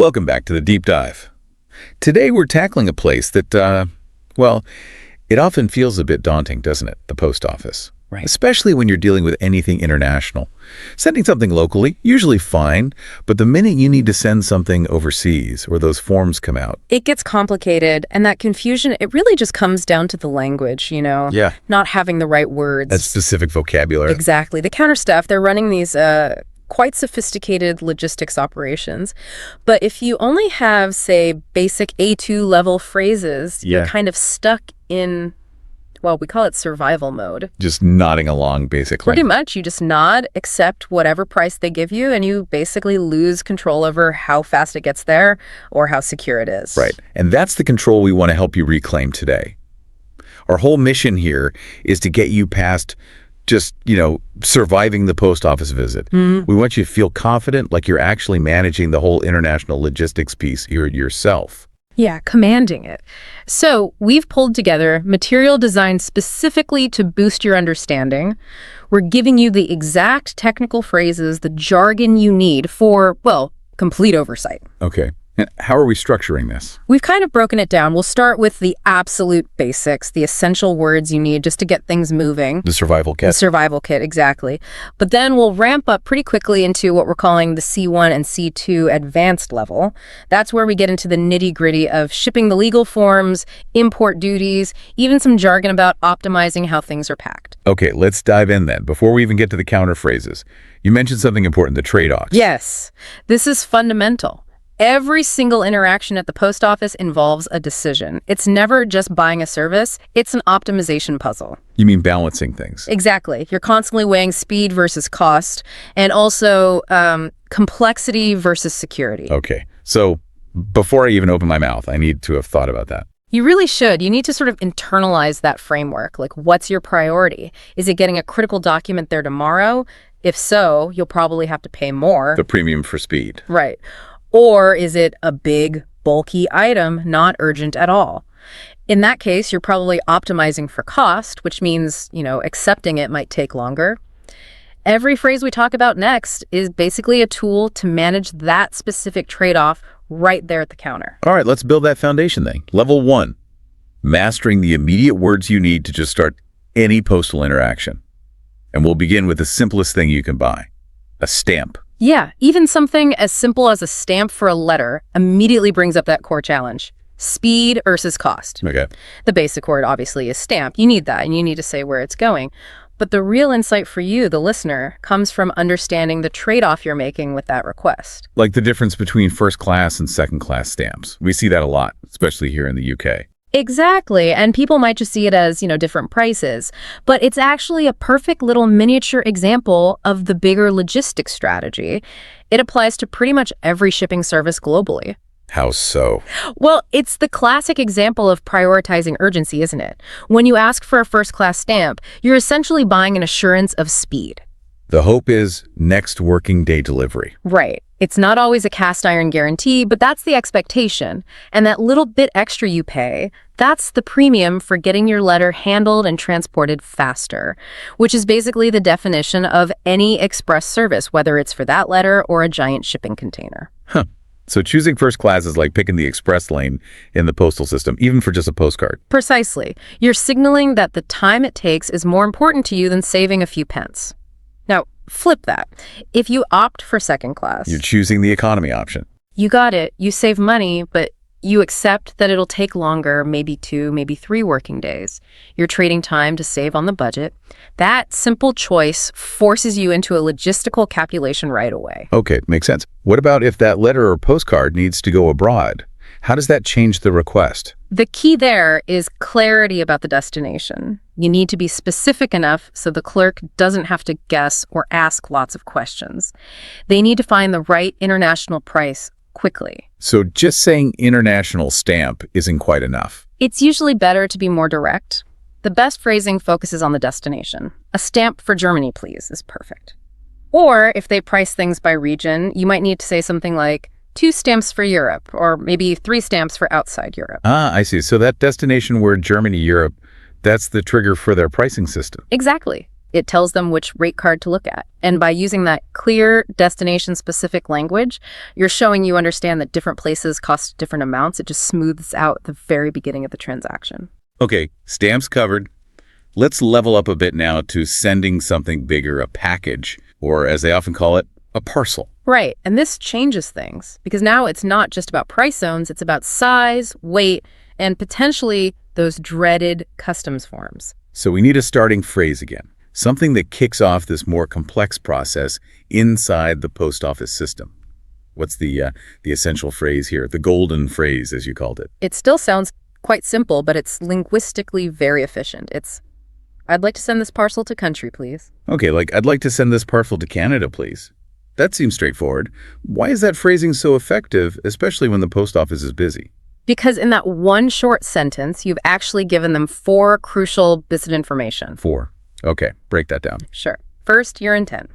Welcome back to the Deep Dive. Today we're tackling a place that, well, it often feels a bit daunting, doesn't it? The post office. Right. Especially when you're dealing with anything international. Sending something locally, usually fine, but the minute you need to send something overseas or those forms come out. It gets complicated, and that confusion, it really just comes down to the language, Yeah. not having the right words. That specific vocabulary. Exactly. The counter staff, they're running these quite sophisticated logistics operations. But if you only have, say, basic A2 level phrases, Yeah. you're kind of stuck in, well, we call it survival mode. Just nodding along, basically. Pretty much, you just nod, accept whatever price they give you, and you basically lose control over how fast it gets there or how secure it is. Right. And that's the control we want to help you reclaim today. Our whole mission here is to get you past just, surviving the post office visit. We want you to feel confident, like you're actually managing the whole international logistics piece here yourself. Yeah, commanding it. So we've pulled together material designed specifically to boost your understanding. We're giving you the exact technical phrases, the jargon you need for, well, complete oversight. Okay. And how are we structuring this? We've kind of broken it down. We'll start with the absolute basics, the essential words you need just to get things moving. The survival kit. The survival kit, exactly. But then we'll ramp up pretty quickly into what we're calling the C1 and C2 advanced level. That's where we get into the nitty-gritty of shipping the legal forms, import duties, even some jargon about optimizing how things are packed. Okay, let's dive in then. Before we even get to the counter phrases, you mentioned something important, the trade-offs. Yes, this is fundamental. Every single interaction at the post office involves a decision. It's never just buying a service. It's an optimization puzzle. You mean balancing things? Exactly. You're constantly weighing speed versus cost, and also complexity versus security. Okay. So before I even open my mouth, I need to have thought about that. You really should. You need to sort of internalize that framework. Like, what's your priority? Is it getting a critical document there tomorrow? If so, you'll probably have to pay more. The premium for speed. Right. Or is it a big, bulky item, not urgent at all? In that case, you're probably optimizing for cost, which means, accepting it might take longer. Every phrase we talk about next is basically a tool to manage that specific trade-off right there at the counter. All right, let's build that foundation then. Level 1, mastering the immediate words you need to just start any postal interaction. And we'll begin with the simplest thing you can buy, a stamp. Yeah, even something as simple as a stamp for a letter immediately brings up that core challenge. Speed versus cost. Okay. The basic word, obviously, is stamp. You need that, and you need to say where it's going. But the real insight for you, the listener, comes from understanding the trade-off you're making with that request. Like the difference between first class and second class stamps. We see that a lot, especially here in the UK. Exactly, and people might just see it as, different prices, but it's actually a perfect little miniature example of the bigger logistics strategy. It applies to pretty much every shipping service globally. How so? Well, it's the classic example of prioritizing urgency, isn't it? When you ask for a first-class stamp, you're essentially buying an assurance of speed. The hope is next working day delivery. Right. It's not always a cast iron guarantee, but that's the expectation. And that little bit extra you pay, that's the premium for getting your letter handled and transported faster, which is basically the definition of any express service, whether it's for that letter or a giant shipping container. Huh. So choosing first class is like picking the express lane in the postal system, even for just a postcard. Precisely. You're signaling that the time it takes is more important to you than saving a few pence. Now, flip that. If you opt for second class, You're choosing the economy option. you got it. You save money, but you accept that it'll take longer, maybe 2, maybe 3 working days. You're trading time to save on the budget. That simple choice forces you into a logistical calculation right away. Okay, makes sense. What about if that letter or postcard needs to go abroad? How does that change the request? The key there is clarity about the destination. You need to be specific enough so the clerk doesn't have to guess or ask lots of questions. They need to find the right international price quickly. So just saying international stamp isn't quite enough. It's usually better to be more direct. The best phrasing focuses on the destination. A stamp for Germany, please, is perfect. Or if they price things by region, you might need to say something like 2 stamps for Europe, or maybe 3 stamps for outside Europe. Ah, I see. So that destination word Germany, Europe, that's the trigger for their pricing system. Exactly. It tells them which rate card to look at. And by using that clear destination-specific language, you're showing you understand that different places cost different amounts. It just smooths out the very beginning of the transaction. Okay, stamps covered. Let's level up a bit now to sending something bigger, a package, or as they often call it, a parcel. Right, and this changes things because now it's not just about price zones, it's about size, weight, and potentially those dreaded customs forms. So we need a starting phrase again, something that kicks off this more complex process inside the post office system. What's the essential phrase here, the golden phrase, as you called it? It still sounds quite simple, but it's linguistically very efficient. It's, "I'd like to send this parcel to country, please." Okay, like, "I'd like to send this parcel to Canada, please." That seems straightforward. Why is that phrasing so effective, especially when the post office is busy? Because in that one short sentence, you've actually given them 4 crucial bits of information. 4. Okay, break that down. Sure. First, your intent.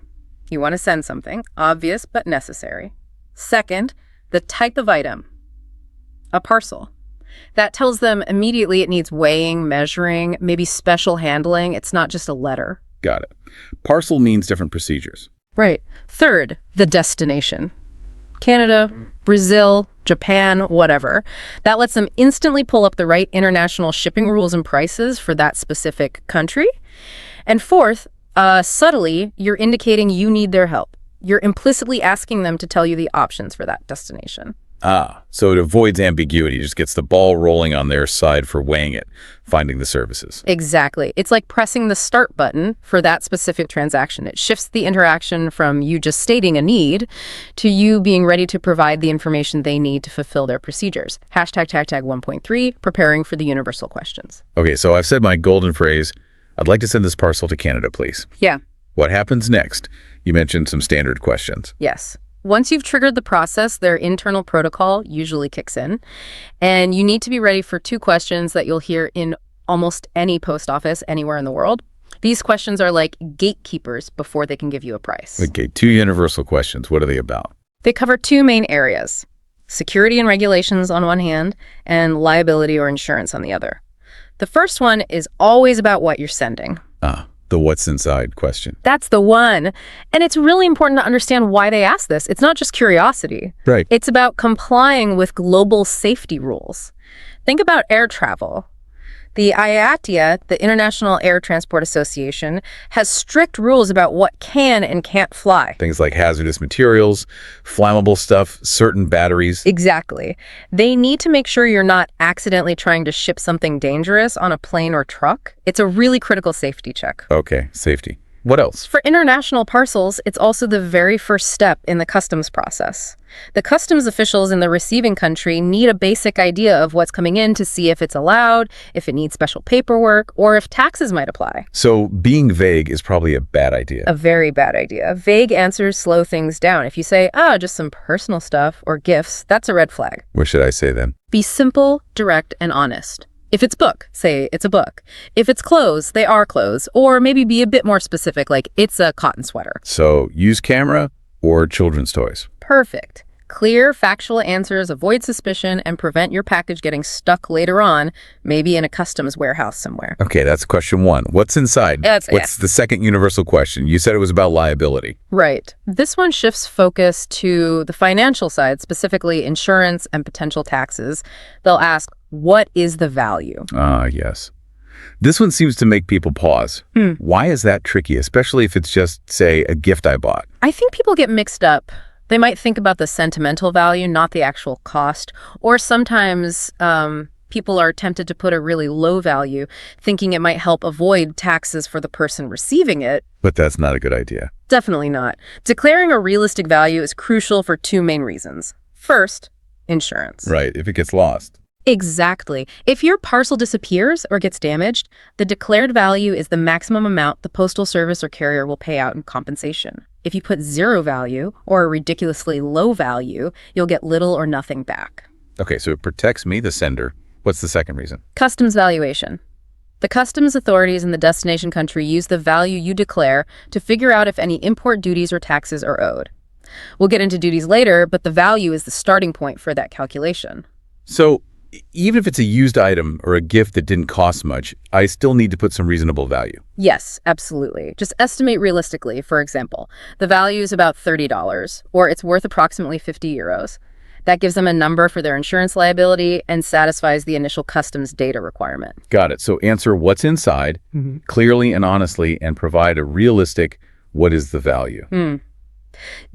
You want to send something, obvious but necessary. Second, the type of item, a parcel. That tells them immediately it needs weighing, measuring, maybe special handling. It's not just a letter. Got it. Parcel means different procedures. Right. Third, the destination. Canada, Brazil, Japan, whatever. That lets them instantly pull up the right international shipping rules and prices for that specific country. And fourth, subtly, you're indicating you need their help. You're implicitly asking them to tell you the options for that destination. So it avoids ambiguity, just gets the ball rolling on their side for weighing it, finding the services. Exactly. It's like pressing the start button for that specific transaction. It shifts the interaction from you just stating a need to you being ready to provide the information they need to fulfill their procedures. Hashtag 1.3, preparing for the universal questions. Okay, so I've said my golden phrase, "I'd like to send this parcel to Canada, please." Yeah. What happens next? You mentioned some standard questions. Yes. Once you've triggered the process, their internal protocol usually kicks in, and you need to be ready for 2 questions that you'll hear in almost any post office anywhere in the world. These questions are like gatekeepers before they can give you a price. Okay, 2 universal questions. What are they about? They cover 2 main areas, security and regulations on one hand, and liability or insurance on the other. The first one is always about what you're sending. The what's inside question. That's the one. And it's really important to understand why they ask this. It's not just curiosity. Right. It's about complying with global safety rules. Think about air travel. The IATA, the International Air Transport Association, has strict rules about what can and can't fly. Things like hazardous materials, flammable stuff, certain batteries. Exactly. They need to make sure you're not accidentally trying to ship something dangerous on a plane or truck. It's a really critical safety check. Okay, safety. What else? For international parcels, it's also the very first step in the customs process. The customs officials in the receiving country need a basic idea of what's coming in to see if it's allowed, if it needs special paperwork, or if taxes might apply. So being vague is probably a bad idea. A very bad idea. Vague answers slow things down. If you say, just some personal stuff or gifts, that's a red flag. What should I say then? Be simple, direct, and honest. If it's book, say it's a book. If it's clothes, they are clothes. Or maybe be a bit more specific, like it's a cotton sweater. So use camera or children's toys. Perfect. Clear, factual answers avoid suspicion and prevent your package getting stuck later on, maybe in a customs warehouse somewhere. Okay, that's question 1. What's inside? What's the second universal question? You said it was about liability. Right. This one shifts focus to the financial side, specifically insurance and potential taxes. They'll ask, what is the value? Yes. This one seems to make people pause. Why is that tricky, especially if it's just, say, a gift I bought? I think people get mixed up. They might think about the sentimental value, not the actual cost. Or sometimes people are tempted to put a really low value, thinking it might help avoid taxes for the person receiving it. But that's not a good idea. Definitely not. Declaring a realistic value is crucial for 2 main reasons. First, insurance. Right, if it gets lost. Exactly. If your parcel disappears or gets damaged, the declared value is the maximum amount the postal service or carrier will pay out in compensation. If you put 0 value or a ridiculously low value, you'll get little or nothing back. Okay, so it protects me, the sender. What's the second reason? Customs valuation. The customs authorities in the destination country use the value you declare to figure out if any import duties or taxes are owed. We'll get into duties later, but the value is the starting point for that calculation. So Even if it's a used item or a gift that didn't cost much, I still need to put some reasonable value. Yes, absolutely. Just estimate realistically. For example, the value is about $30, or it's worth approximately 50 euros. That gives them a number for their insurance liability and satisfies the initial customs data requirement. Got it. So answer what's inside clearly and honestly, and provide a realistic what is the value.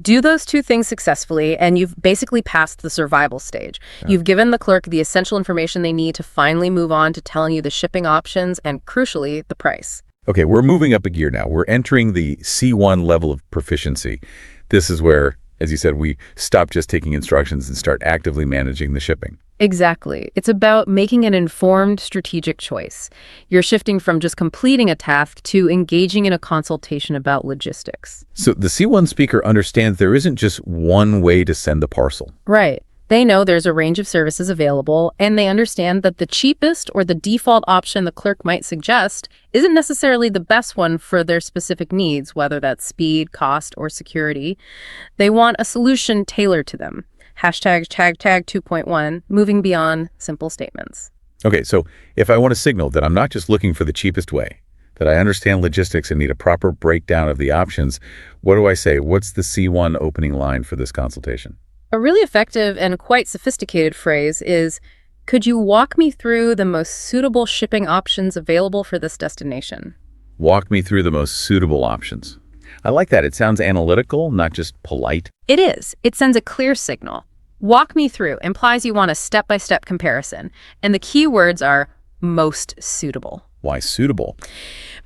Do those two things successfully, and you've basically passed the survival stage. You've given the clerk the essential information they need to finally move on to telling you the shipping options and, crucially, the price. Okay, we're moving up a gear now. We're entering the C1 level of proficiency. This is where, as you said, we stop just taking instructions and start actively managing the shipping. Exactly. It's about making an informed, strategic choice. You're shifting from just completing a task to engaging in a consultation about logistics. So the C1 speaker understands there isn't just one way to send the parcel. Right. They know there's a range of services available, and they understand that the cheapest or the default option the clerk might suggest isn't necessarily the best one for their specific needs, whether that's speed, cost, or security. They want a solution tailored to them. Hashtag 2.1, moving beyond simple statements. Okay, so if I want to signal that I'm not just looking for the cheapest way, that I understand logistics and need a proper breakdown of the options, what do I say? What's the C1 opening line for this consultation? A really effective and quite sophisticated phrase is, could you walk me through the most suitable shipping options available for this destination? Walk me through the most suitable options. I like that. It sounds analytical, not just polite. It is. It sends a clear signal. Walk me through implies you want a step-by-step comparison, and the key words are most suitable. Why suitable?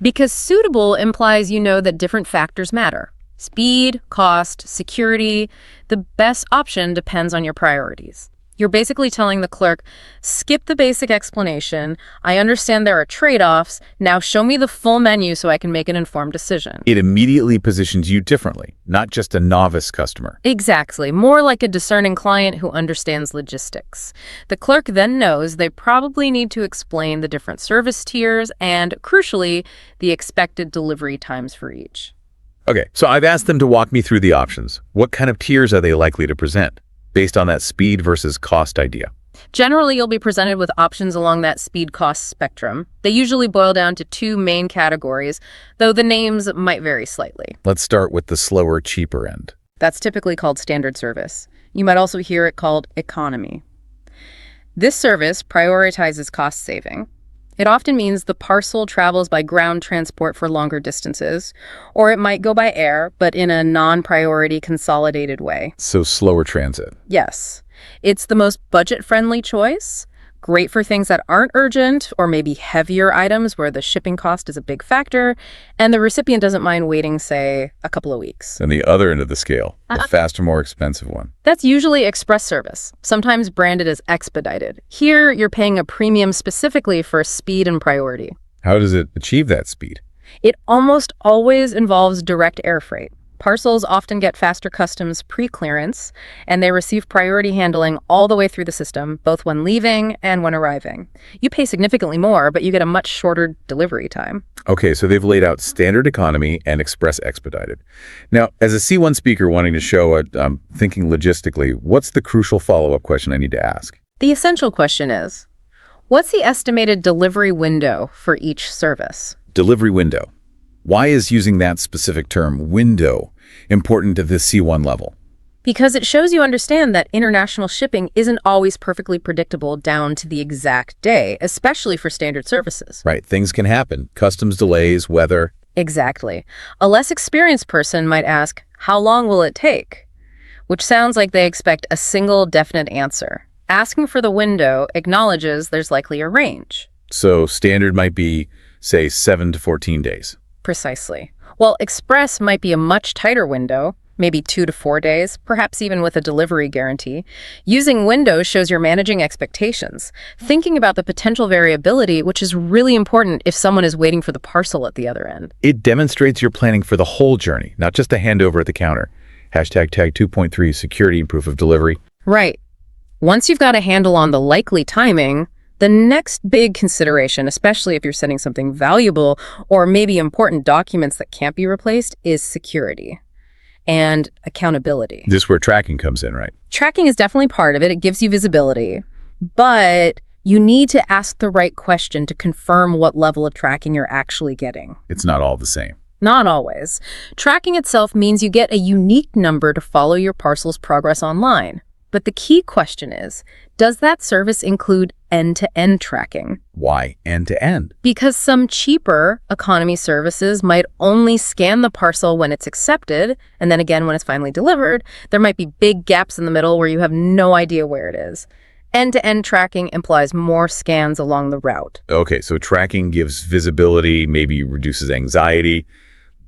Because suitable implies you know that different factors matter. Speed, cost, security. The best option depends on your priorities. You're basically telling the clerk, skip the basic explanation. I understand there are trade-offs. Now show me the full menu so I can make an informed decision. It immediately positions you differently, not just a novice customer. Exactly. More like a discerning client who understands logistics. The clerk then knows they probably need to explain the different service tiers and, crucially, the expected delivery times for each. Okay, so I've asked them to walk me through the options. What kind of tiers are they likely to present, based on that speed versus cost idea? Generally, you'll be presented with options along that speed-cost spectrum. They usually boil down to two main categories, though the names might vary slightly. Let's start with the slower, cheaper end. That's typically called standard service. You might also hear it called economy. This service prioritizes cost saving. It often means the parcel travels by ground transport for longer distances, or it might go by air, but in a non-priority consolidated way. So slower transit. Yes. It's the most budget-friendly choice, great for things that aren't urgent or maybe heavier items where the shipping cost is a big factor, and the recipient doesn't mind waiting, say, a couple of weeks. And the other end of the scale, the faster, more expensive one. That's usually express service, sometimes branded as expedited. Here, you're paying a premium specifically for speed and priority. How does it achieve that speed? It almost always involves direct air freight. Parcels often get faster customs pre-clearance, and they receive priority handling all the way through the system, both when leaving and when arriving. You pay significantly more, but you get a much shorter delivery time. Okay, so they've laid out standard economy and express expedited. Now, as a C1 speaker wanting to show thinking logistically, what's the crucial follow-up question I need to ask? The essential question is, what's the estimated delivery window for each service? Delivery window. Why is using that specific term, window, important to this C1 level? Because it shows you understand that international shipping isn't always perfectly predictable down to the exact day, especially for standard services. Right, things can happen. Customs delays, weather. Exactly. A less experienced person might ask, how long will it take? Which sounds like they expect a single definite answer. Asking for the window acknowledges there's likely a range. So standard might be, say, 7 to 14 days. Precisely. While express might be a much tighter window, maybe 2 to 4 days, perhaps even with a delivery guarantee. Using windows shows you're managing expectations, thinking about the potential variability, which is really important if someone is waiting for the parcel at the other end. It demonstrates you're planning for the whole journey, not just a handover at the counter. Hashtag tag 2.3, security and proof of delivery. Right. Once you've got a handle on the likely timing, the next big consideration, especially if you're sending something valuable or maybe important documents that can't be replaced, is security and accountability. This is where tracking comes in, right? Tracking is definitely part of it. It gives you visibility. But you need to ask the right question to confirm what level of tracking you're actually getting. It's not all the same. Not always. Tracking itself means you get a unique number to follow your parcel's progress online. But the key question is, does that service include end-to-end tracking? Why end-to-end? Because some cheaper economy services might only scan the parcel when it's accepted, and then again when it's finally delivered. There might be big gaps in the middle where you have no idea where it is. End-to-end tracking implies more scans along the route. Okay, so tracking gives visibility, maybe reduces anxiety,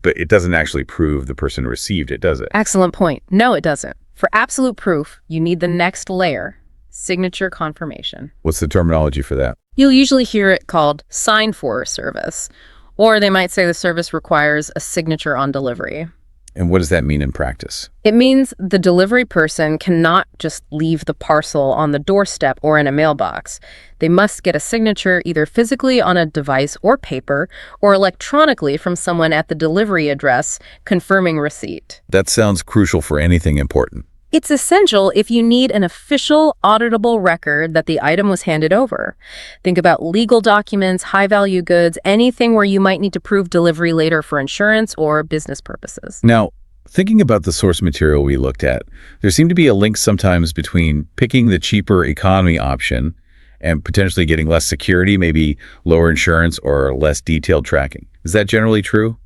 but it doesn't actually prove the person received it, does it? Excellent point. No, it doesn't. For absolute proof, you need the next layer, signature confirmation. What's the terminology for that? You'll usually hear it called sign for service, or they might say the service requires a signature on delivery. And what does that mean in practice? It means the delivery person cannot just leave the parcel on the doorstep or in a mailbox. They must get a signature either physically on a device or paper or electronically from someone at the delivery address confirming receipt. That sounds crucial for anything important. It's essential if you need an official, auditable record that the item was handed over. Think about legal documents, high-value goods, anything where you might need to prove delivery later for insurance or business purposes. Now, thinking about the source material we looked at, there seemed to be a link sometimes between picking the cheaper economy option and potentially getting less security, maybe lower insurance or less detailed tracking. Is that generally true?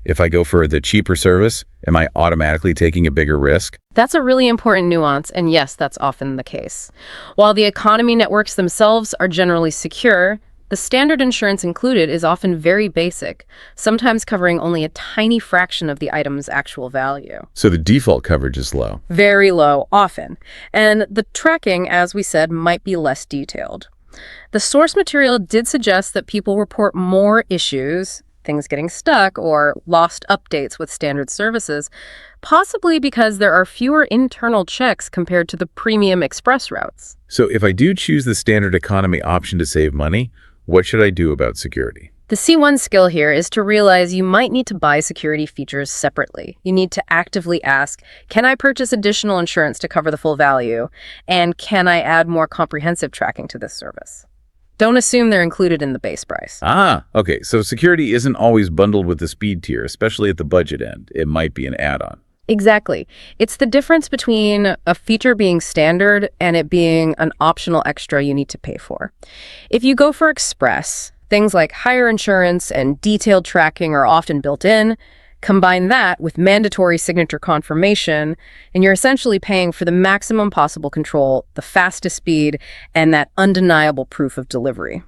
If I go for the cheaper service, am I automatically taking a bigger risk? That's a really important nuance, and yes, that's often the case. While the economy networks themselves are generally secure, the standard insurance included is often very basic, sometimes covering only a tiny fraction of the item's actual value. So the default coverage is low. Very low, often. And the tracking, as we said, might be less detailed. The source material did suggest that people report more issues, things getting stuck, or lost updates with standard services, possibly because there are fewer internal checks compared to the premium express routes. So if I do choose the standard economy option to save money, what should I do about security? The C1 skill here is to realize you might need to buy security features separately. You need to actively ask, can I purchase additional insurance to cover the full value? And can I add more comprehensive tracking to this service? Don't assume they're included in the base price. Okay. So security isn't always bundled with the speed tier, especially at the budget end. It might be an add-on. Exactly. It's the difference between a feature being standard and it being an optional extra you need to pay for. If you go for Express, things like higher insurance and detailed tracking are often built in. Combine that with mandatory signature confirmation, and you're essentially paying for the maximum possible control, the fastest speed, and that undeniable proof of delivery.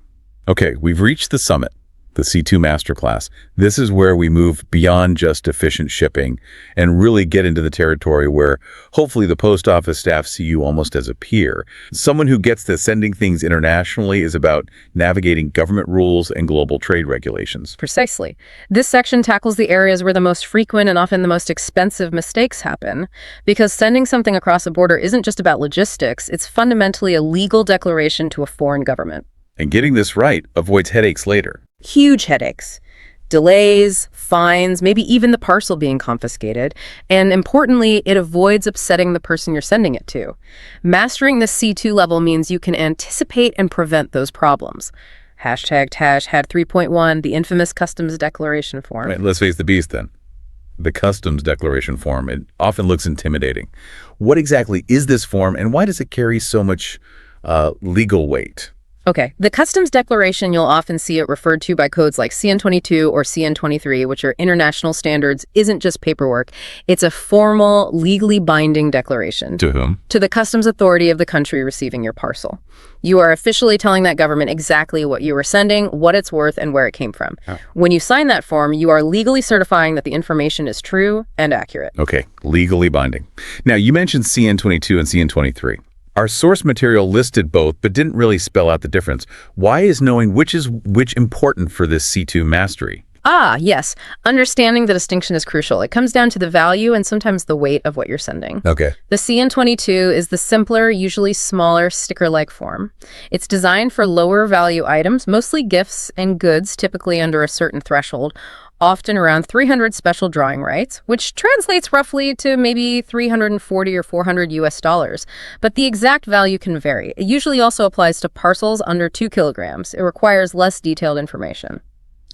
Okay, we've reached the summit, the C2 Masterclass. This is where we move beyond just efficient shipping and really get into the territory where hopefully the post office staff see you almost as a peer. Someone who gets that sending things internationally is about navigating government rules and global trade regulations. Precisely. This section tackles the areas where the most frequent and often the most expensive mistakes happen, because sending something across a border isn't just about logistics, it's fundamentally a legal declaration to a foreign government. And getting this right avoids headaches later. Huge headaches, delays, fines, maybe even the parcel being confiscated. And importantly, it avoids upsetting the person you're sending it to. Mastering the C2 level means you can anticipate and prevent those problems. Hashtag TASH had 3.1, the infamous customs declaration form. Right, let's face the beast then. The customs declaration form, it often looks intimidating. What exactly is this form and why does it carry so much legal weight? Okay, the customs declaration, you'll often see it referred to by codes like CN22 or CN23, which are international standards, isn't just paperwork. It's a formal, legally binding declaration. To whom? To the customs authority of the country receiving your parcel. You are officially telling that government exactly what you were sending, what it's worth, and where it came from. Oh. When you sign that form, you are legally certifying that the information is true and accurate. Okay, legally binding. Now, you mentioned CN22 and CN23. Our source material listed both, but didn't really spell out the difference. Why is knowing which is which important for this C2 mastery? Yes. Understanding the distinction is crucial. It comes down to the value and sometimes the weight of what you're sending. Okay. The CN22 is the simpler, usually smaller sticker-like form. It's designed for lower value items, mostly gifts and goods, typically under a certain threshold. often around 300 special drawing rights, which translates roughly to maybe 340 or 400 US dollars. But the exact value can vary. It usually also applies to parcels under 2 kilograms. It requires less detailed information.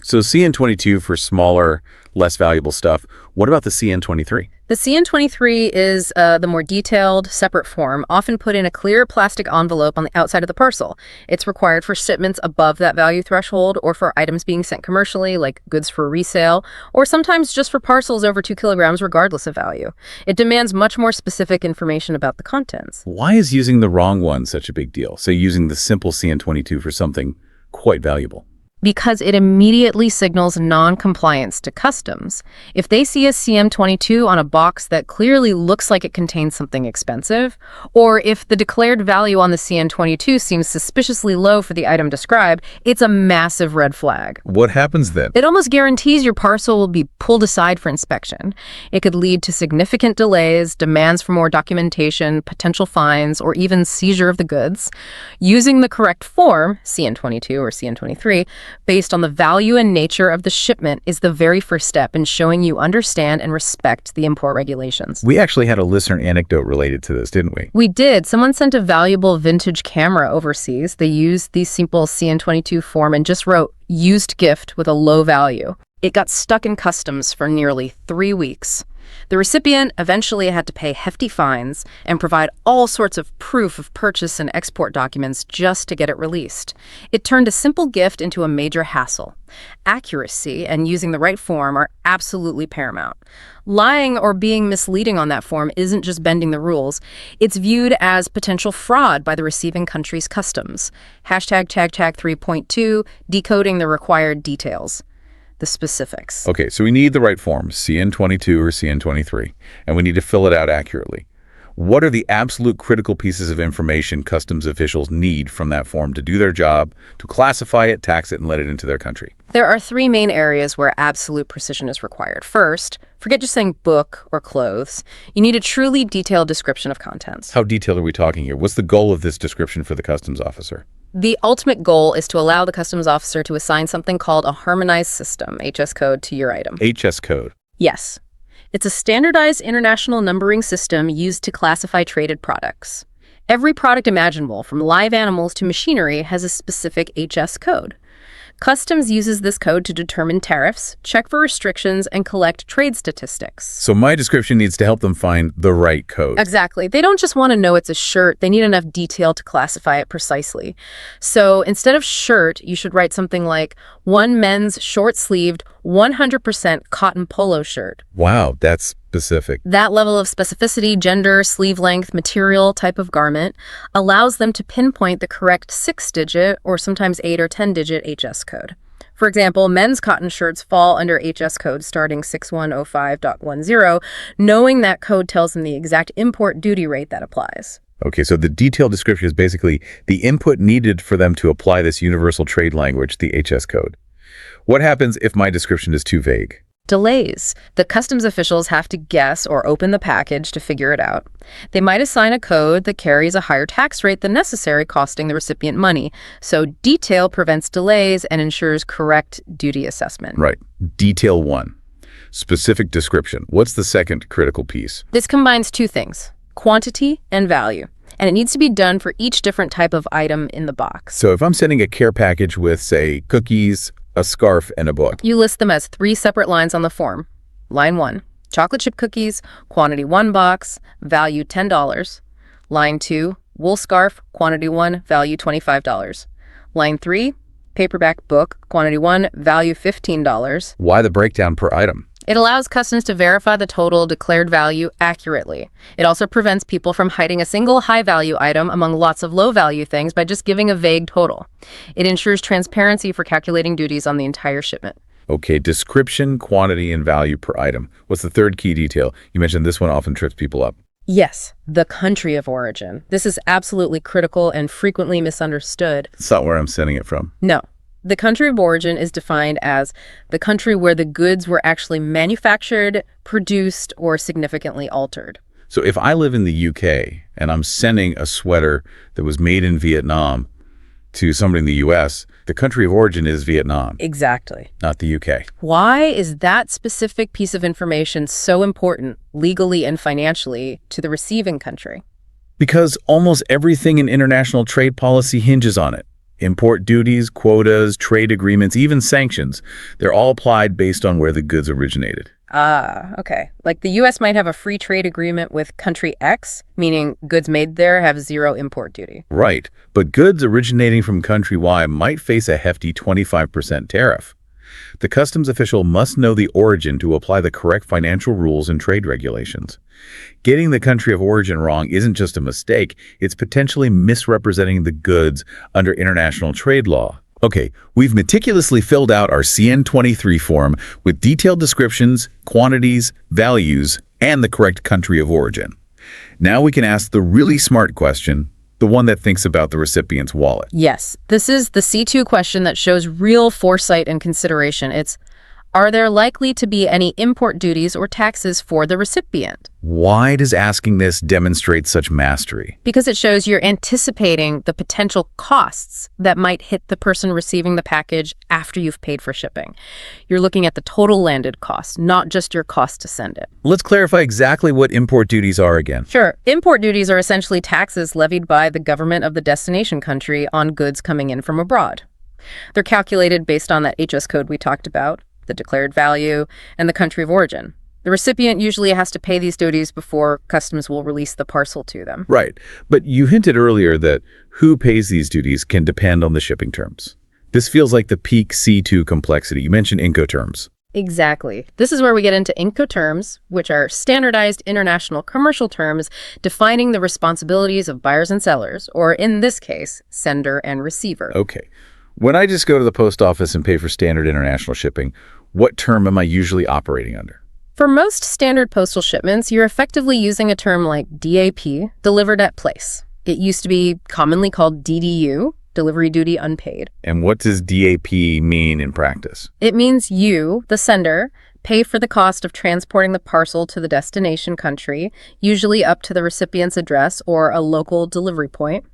So CN22 for smaller, less valuable stuff. What about the CN23? The CN23 is the more detailed, separate form, often put in a clear plastic envelope on the outside of the parcel. It's required for shipments above that value threshold or for items being sent commercially, like goods for resale, or sometimes just for parcels over 2 kilograms, regardless of value. It demands much more specific information about the contents. Why is using the wrong one such a big deal? Say using the simple CN22 for something quite valuable. Because it immediately signals non-compliance to customs. If they see a CM22 on a box that clearly looks like it contains something expensive, or if the declared value on the CN22 seems suspiciously low for the item described, it's a massive red flag. What happens then? It almost guarantees your parcel will be pulled aside for inspection. It could lead to significant delays, demands for more documentation, potential fines, or even seizure of the goods. Using the correct form, CN22 or CN23, based on the value and nature of the shipment is the very first step in showing you understand and respect the import regulations. We actually had a listener anecdote related to this, didn't we? We did. Someone sent a valuable vintage camera overseas. They used the simple CN22 form and just wrote, "used gift" with a low value. It got stuck in customs for nearly 3 weeks. The recipient eventually had to pay hefty fines and provide all sorts of proof of purchase and export documents just to get it released. It turned a simple gift into a major hassle. Accuracy and using the right form are absolutely paramount. Lying or being misleading on that form isn't just bending the rules. It's viewed as potential fraud by the receiving country's customs. Hashtag 3.2, decoding the required details. The specifics. Okay, so we need the right form, CN22 or CN23, and we need to fill it out accurately. What are the absolute critical pieces of information customs officials need from that form to do their job, to classify it, tax it, and let it into their country? There are 3 main areas where absolute precision is required. First, forget just saying book or clothes. You need a truly detailed description of contents. How detailed are we talking here? What's the goal of this description for the customs officer? The ultimate goal is to allow the customs officer to assign something called a harmonized system, HS code, to your item. HS code. Yes. It's a standardized international numbering system used to classify traded products. Every product imaginable, from live animals to machinery, has a specific HS code. Customs uses this code to determine tariffs, check for restrictions, and collect trade statistics. So my description needs to help them find the right code. Exactly. They don't just want to know it's a shirt. They need enough detail to classify it precisely. So instead of shirt, you should write something like one men's short-sleeved, 100% cotton polo shirt. Wow, that's specific. That level of specificity, gender, sleeve length, material, type of garment, allows them to pinpoint the correct 6-digit or sometimes 8 or 10-digit HS code. For example, men's cotton shirts fall under HS code starting 6105.10. Knowing that code tells them the exact import duty rate that applies. Okay, so the detailed description is basically the input needed for them to apply this universal trade language, the HS code. What happens if my description is too vague? Delays. The customs officials have to guess or open the package to figure it out. They might assign a code that carries a higher tax rate than necessary, costing the recipient money. So detail prevents delays and ensures correct duty assessment. Right. Detail 1. Specific description. What's the second critical piece? This combines 2 things, quantity and value. And it needs to be done for each different type of item in the box. So if I'm sending a care package with, say, cookies, a scarf, and a book. You list them as 3 separate lines on the form. Line 1, chocolate chip cookies, quantity 1 box, value $10. Line 2, wool scarf, quantity 1, value $25. Line 3, paperback book, quantity 1, value $15. Why the breakdown per item? It allows customs to verify the total declared value accurately. It also prevents people from hiding a single high-value item among lots of low-value things by just giving a vague total. It ensures transparency for calculating duties on the entire shipment. Okay, description, quantity, and value per item. What's the third key detail? You mentioned this one often trips people up. Yes, the country of origin. This is absolutely critical and frequently misunderstood. It's not where I'm sending it from. No. The country of origin is defined as the country where the goods were actually manufactured, produced, or significantly altered. So if I live in the UK and I'm sending a sweater that was made in Vietnam, to somebody in the U.S., the country of origin is Vietnam, Exactly. not the U.K. Why is that specific piece of information so important, legally and financially, to the receiving country? Because almost everything in international trade policy hinges on it. Import duties, quotas, trade agreements, even sanctions, they're all applied based on where the goods originated. Ah, okay. Like the U.S. might have a free trade agreement with country X, meaning goods made there have zero import duty. Right, but goods originating from country Y might face a hefty 25% tariff. The customs official must know the origin to apply the correct financial rules and trade regulations. Getting the country of origin wrong isn't just a mistake, it's potentially misrepresenting the goods under international trade law. Okay, we've meticulously filled out our CN23 form with detailed descriptions, quantities, values, and the correct country of origin. Now we can ask the really smart question, the one that thinks about the recipient's wallet. Yes, this is the C2 question that shows real foresight and consideration. It's, are there likely to be any import duties or taxes for the recipient? Why does asking this demonstrate such mastery? Because it shows you're anticipating the potential costs that might hit the person receiving the package after you've paid for shipping. You're looking at the total landed cost, not just your cost to send it. Let's clarify exactly what import duties are again. Sure. Import duties are essentially taxes levied by the government of the destination country on goods coming in from abroad. They're calculated based on that HS code we talked about, the declared value, and the country of origin. The recipient usually has to pay these duties before customs will release the parcel to them. Right, but you hinted earlier that who pays these duties can depend on the shipping terms. This feels like the peak C2 complexity. You mentioned Incoterms. Exactly. This is where we get into Incoterms, which are standardized international commercial terms defining the responsibilities of buyers and sellers, or in this case, sender and receiver. Okay. When I just go to the post office and pay for standard international shipping, what term am I usually operating under? For most standard postal shipments, you're effectively using a term like DAP, delivered at place. It used to be commonly called DDU, delivery duty unpaid. And what does DAP mean in practice? It means you, the sender, pay for the cost of transporting the parcel to the destination country, usually up to the recipient's address or a local delivery point.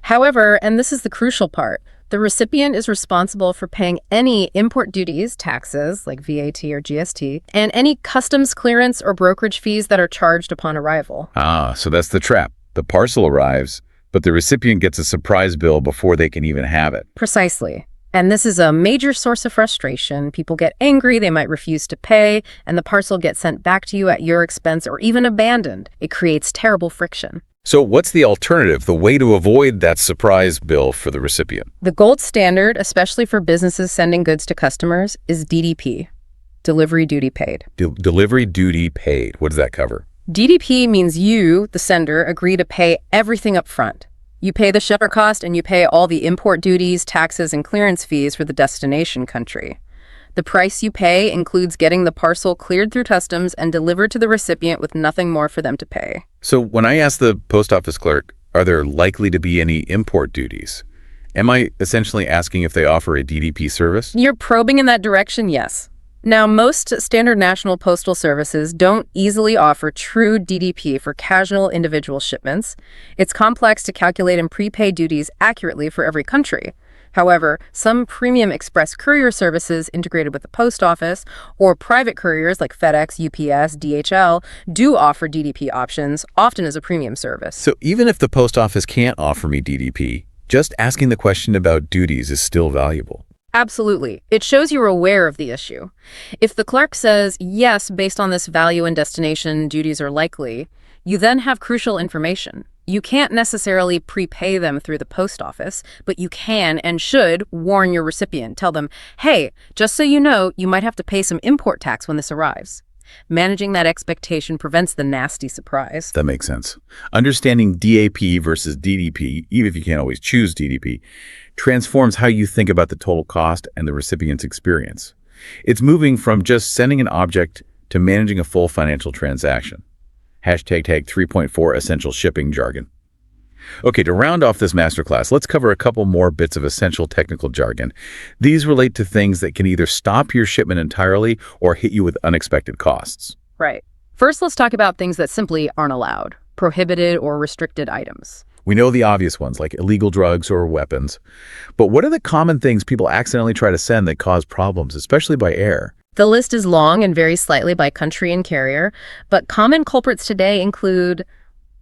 However, and this is the crucial part, the recipient is responsible for paying any import duties, taxes like VAT or GST, and any customs clearance or brokerage fees that are charged upon arrival. Ah, so that's the trap. The parcel arrives, but the recipient gets a surprise bill before they can even have it. Precisely. And this is a major source of frustration. People get angry, they might refuse to pay, and the parcel gets sent back to you at your expense or even abandoned. It creates terrible friction. So what's the alternative, the way to avoid that surprise bill for the recipient? The gold standard, especially for businesses sending goods to customers, is DDP, delivery duty paid. Delivery duty paid. What does that cover? DDP means you, the sender, agree to pay everything up front. You pay the shipper cost and you pay all the import duties, taxes, and clearance fees for the destination country. The price you pay includes getting the parcel cleared through customs and delivered to the recipient with nothing more for them to pay. So when I ask the post office clerk, are there likely to be any import duties? Am I essentially asking if they offer a DDP service? You're probing in that direction, yes. Now, most standard national postal services don't easily offer true DDP for casual individual shipments. It's complex to calculate and prepay duties accurately for every country. However, some premium express courier services integrated with the post office or private couriers like FedEx, UPS, DHL do offer DDP options, often as a premium service. So even if the post office can't offer me DDP, just asking the question about duties is still valuable. Absolutely. It shows you're aware of the issue. If the clerk says, yes, based on this value and destination, duties are likely, you then have crucial information. You can't necessarily prepay them through the post office, but you can and should warn your recipient. Tell them, hey, just so you know, you might have to pay some import tax when this arrives. Managing that expectation prevents the nasty surprise. That makes sense. Understanding DAP versus DDP, even if you can't always choose DDP, transforms how you think about the total cost and the recipient's experience. It's moving from just sending an object to managing a full financial transaction. Hashtag 3.4 essential shipping jargon. Okay, to round off this masterclass, let's cover a couple more bits of essential technical jargon. These relate to things that can either stop your shipment entirely or hit you with unexpected costs. Right. First, let's talk about things that simply aren't allowed, prohibited or restricted items. We know the obvious ones, like illegal drugs or weapons. But what are the common things people accidentally try to send that cause problems, especially by air? The list is long and varies slightly by country and carrier, but common culprits today include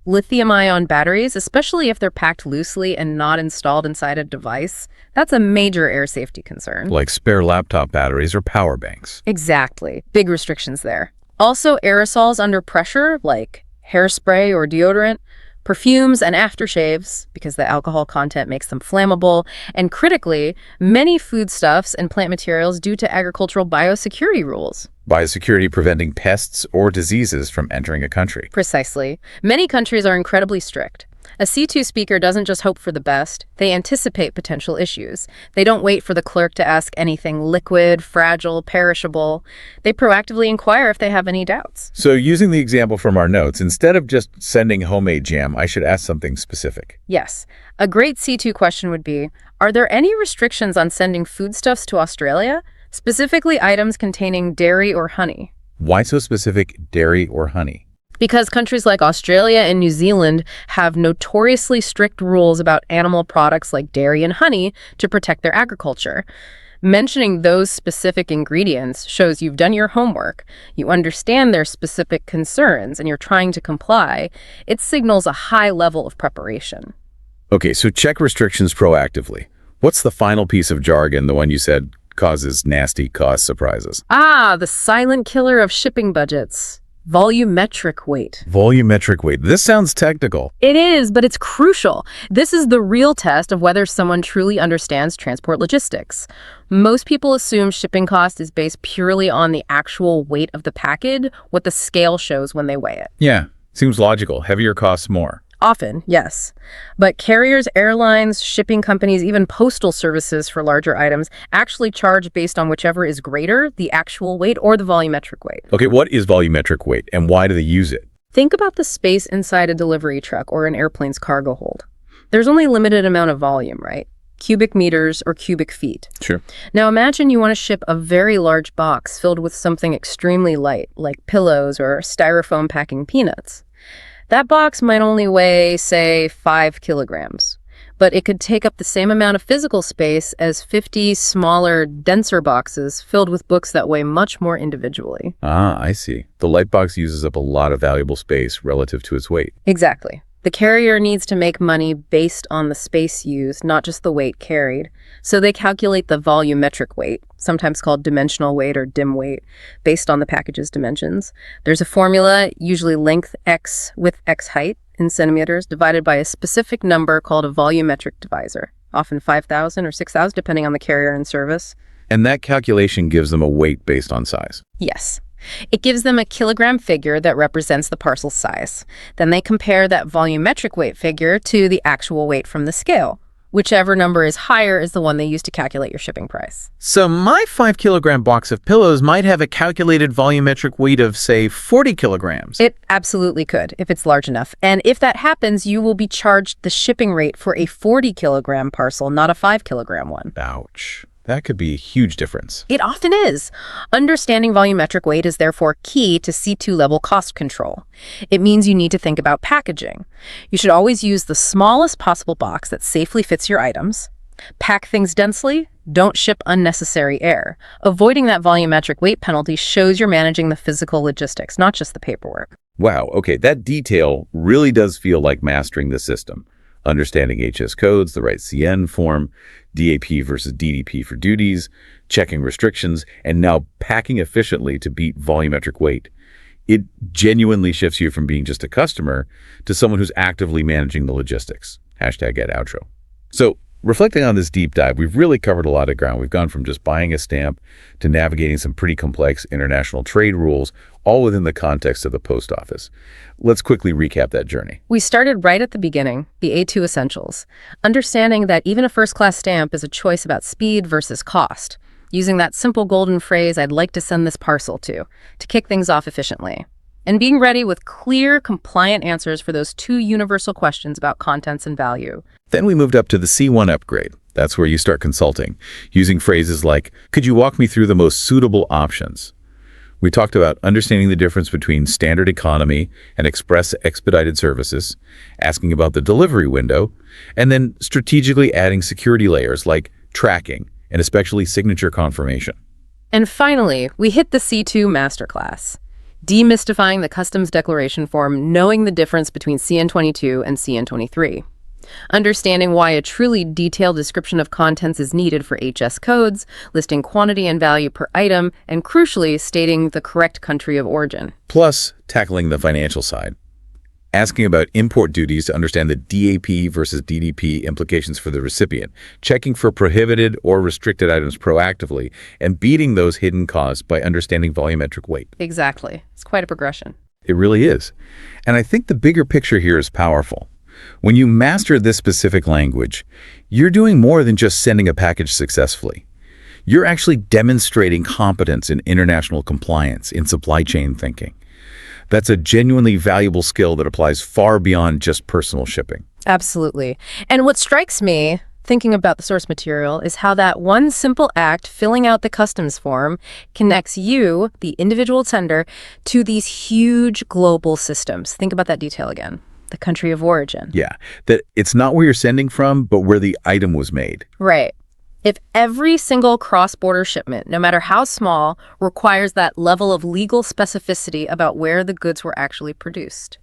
lithium-ion batteries, especially if they're packed loosely and not installed inside a device. That's a major air safety concern. Like spare laptop batteries or power banks. Exactly. Big restrictions there. Also, aerosols under pressure, like hairspray or deodorant, perfumes and aftershaves, because the alcohol content makes them flammable, and critically, many foodstuffs and plant materials due to agricultural biosecurity rules. Biosecurity preventing pests or diseases from entering a country. Precisely. Many countries are incredibly strict. A C2 speaker doesn't just hope for the best, they anticipate potential issues. They don't wait for the clerk to ask anything liquid, fragile, perishable. They proactively inquire if they have any doubts. So using the example from our notes, instead of just sending homemade jam, I should ask something specific. Yes. A great C2 question would be, are there any restrictions on sending foodstuffs to Australia? Specifically items containing dairy or honey. Why so specific, dairy or honey? Because countries like Australia and New Zealand have notoriously strict rules about animal products like dairy and honey to protect their agriculture. Mentioning those specific ingredients shows you've done your homework, you understand their specific concerns, and you're trying to comply. It signals a high level of preparation. Okay, so check restrictions proactively. What's the final piece of jargon, the one you said causes nasty cost surprises? The silent killer of shipping budgets. Volumetric weight. Volumetric weight. This sounds technical. It is, but it's crucial. This is the real test of whether someone truly understands transport logistics. Most people assume shipping cost is based purely on the actual weight of the package, what the scale shows when they weigh it. Yeah, seems logical. Heavier costs more. Often, yes. But carriers, airlines, shipping companies, even postal services for larger items actually charge based on whichever is greater, the actual weight or the volumetric weight. Okay, what is volumetric weight and why do they use it? Think about the space inside a delivery truck or an airplane's cargo hold. There's only a limited amount of volume, right? Cubic meters or cubic feet. Sure. Now imagine you want to ship a very large box filled with something extremely light, like pillows or styrofoam packing peanuts. That box might only weigh, say, 5 kilograms, but it could take up the same amount of physical space as 50 smaller, denser boxes filled with books that weigh much more individually. I see. The light box uses up a lot of valuable space relative to its weight. Exactly. The carrier needs to make money based on the space used, not just the weight carried. So they calculate the volumetric weight, sometimes called dimensional weight or dim weight, based on the package's dimensions. There's a formula, usually length x width x height in centimeters, divided by a specific number called a volumetric divisor, often 5,000 or 6,000, depending on the carrier and service. And that calculation gives them a weight based on size. Yes. It gives them a kilogram figure that represents the parcel size. Then they compare that volumetric weight figure to the actual weight from the scale. Whichever number is higher is the one they use to calculate your shipping price. So my 5-kilogram box of pillows might have a calculated volumetric weight of, say, 40 kilograms. It absolutely could, if it's large enough. And if that happens, you will be charged the shipping rate for a 40-kilogram parcel, not a 5-kilogram one. Ouch. That could be a huge difference. It often is. Understanding volumetric weight is therefore key to C2 level cost control. It means you need to think about packaging. You should always use the smallest possible box that safely fits your items. Pack things densely. Don't ship unnecessary air. Avoiding that volumetric weight penalty shows you're managing the physical logistics, not just the paperwork. Wow, okay, that detail really does feel like mastering the system. Understanding HS codes, the right CN form, DAP versus DDP for duties, checking restrictions, and now packing efficiently to beat volumetric weight. It genuinely shifts you from being just a customer to someone who's actively managing the logistics. #GetOutro. So, reflecting on this deep dive, we've really covered a lot of ground. We've gone from just buying a stamp to navigating some pretty complex international trade rules, all within the context of the post office. Let's quickly recap that journey. We started right at the beginning, the A2 essentials, understanding that even a first-class stamp is a choice about speed versus cost, using that simple golden phrase, "I'd like to send this parcel to kick things off efficiently. And being ready with clear, compliant answers for those two universal questions about contents and value. Then we moved up to the C1 upgrade. That's where you start consulting, using phrases like, "Could you walk me through the most suitable options?" We talked about understanding the difference between standard economy and express expedited services, asking about the delivery window, and then strategically adding security layers like tracking and especially signature confirmation. And finally, we hit the C2 masterclass. Demystifying the customs declaration form, knowing the difference between CN22 and CN23. Understanding why a truly detailed description of contents is needed for HS codes, listing quantity and value per item, and crucially, stating the correct country of origin. Plus, tackling the financial side. Asking about import duties to understand the DAP versus DDP implications for the recipient, checking for prohibited or restricted items proactively, and beating those hidden costs by understanding volumetric weight. Exactly. It's quite a progression. It really is. And I think the bigger picture here is powerful. When you master this specific language, you're doing more than just sending a package successfully. You're actually demonstrating competence in international compliance, in supply chain thinking. That's a genuinely valuable skill that applies far beyond just personal shipping. Absolutely. And what strikes me, thinking about the source material, is how that one simple act, filling out the customs form, connects you, the individual sender, to these huge global systems. Think about that detail again. The country of origin. Yeah, that it's not where you're sending from, but where the item was made. Right. If every single cross-border shipment, no matter how small, requires that level of legal specificity about where the goods were actually produced,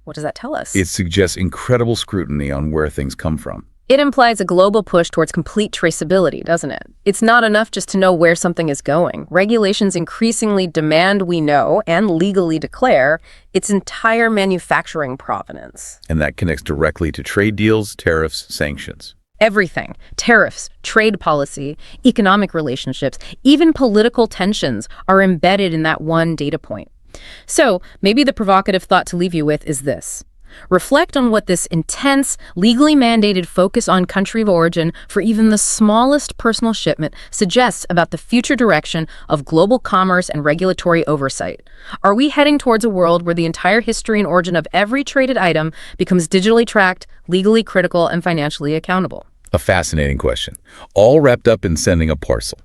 what does that tell us? It suggests incredible scrutiny on where things come from. It implies a global push towards complete traceability, doesn't it? It's not enough just to know where something is going. Regulations increasingly demand we know and legally declare its entire manufacturing provenance. And that connects directly to trade deals, tariffs, sanctions. Everything. Tariffs, trade policy, economic relationships, even political tensions are embedded in that one data point. So maybe the provocative thought to leave you with is this. Reflect on what this intense, legally mandated focus on country of origin for even the smallest personal shipment suggests about the future direction of global commerce and regulatory oversight. Are we heading towards a world where the entire history and origin of every traded item becomes digitally tracked, legally critical, and financially accountable? A fascinating question, all wrapped up in sending a parcel.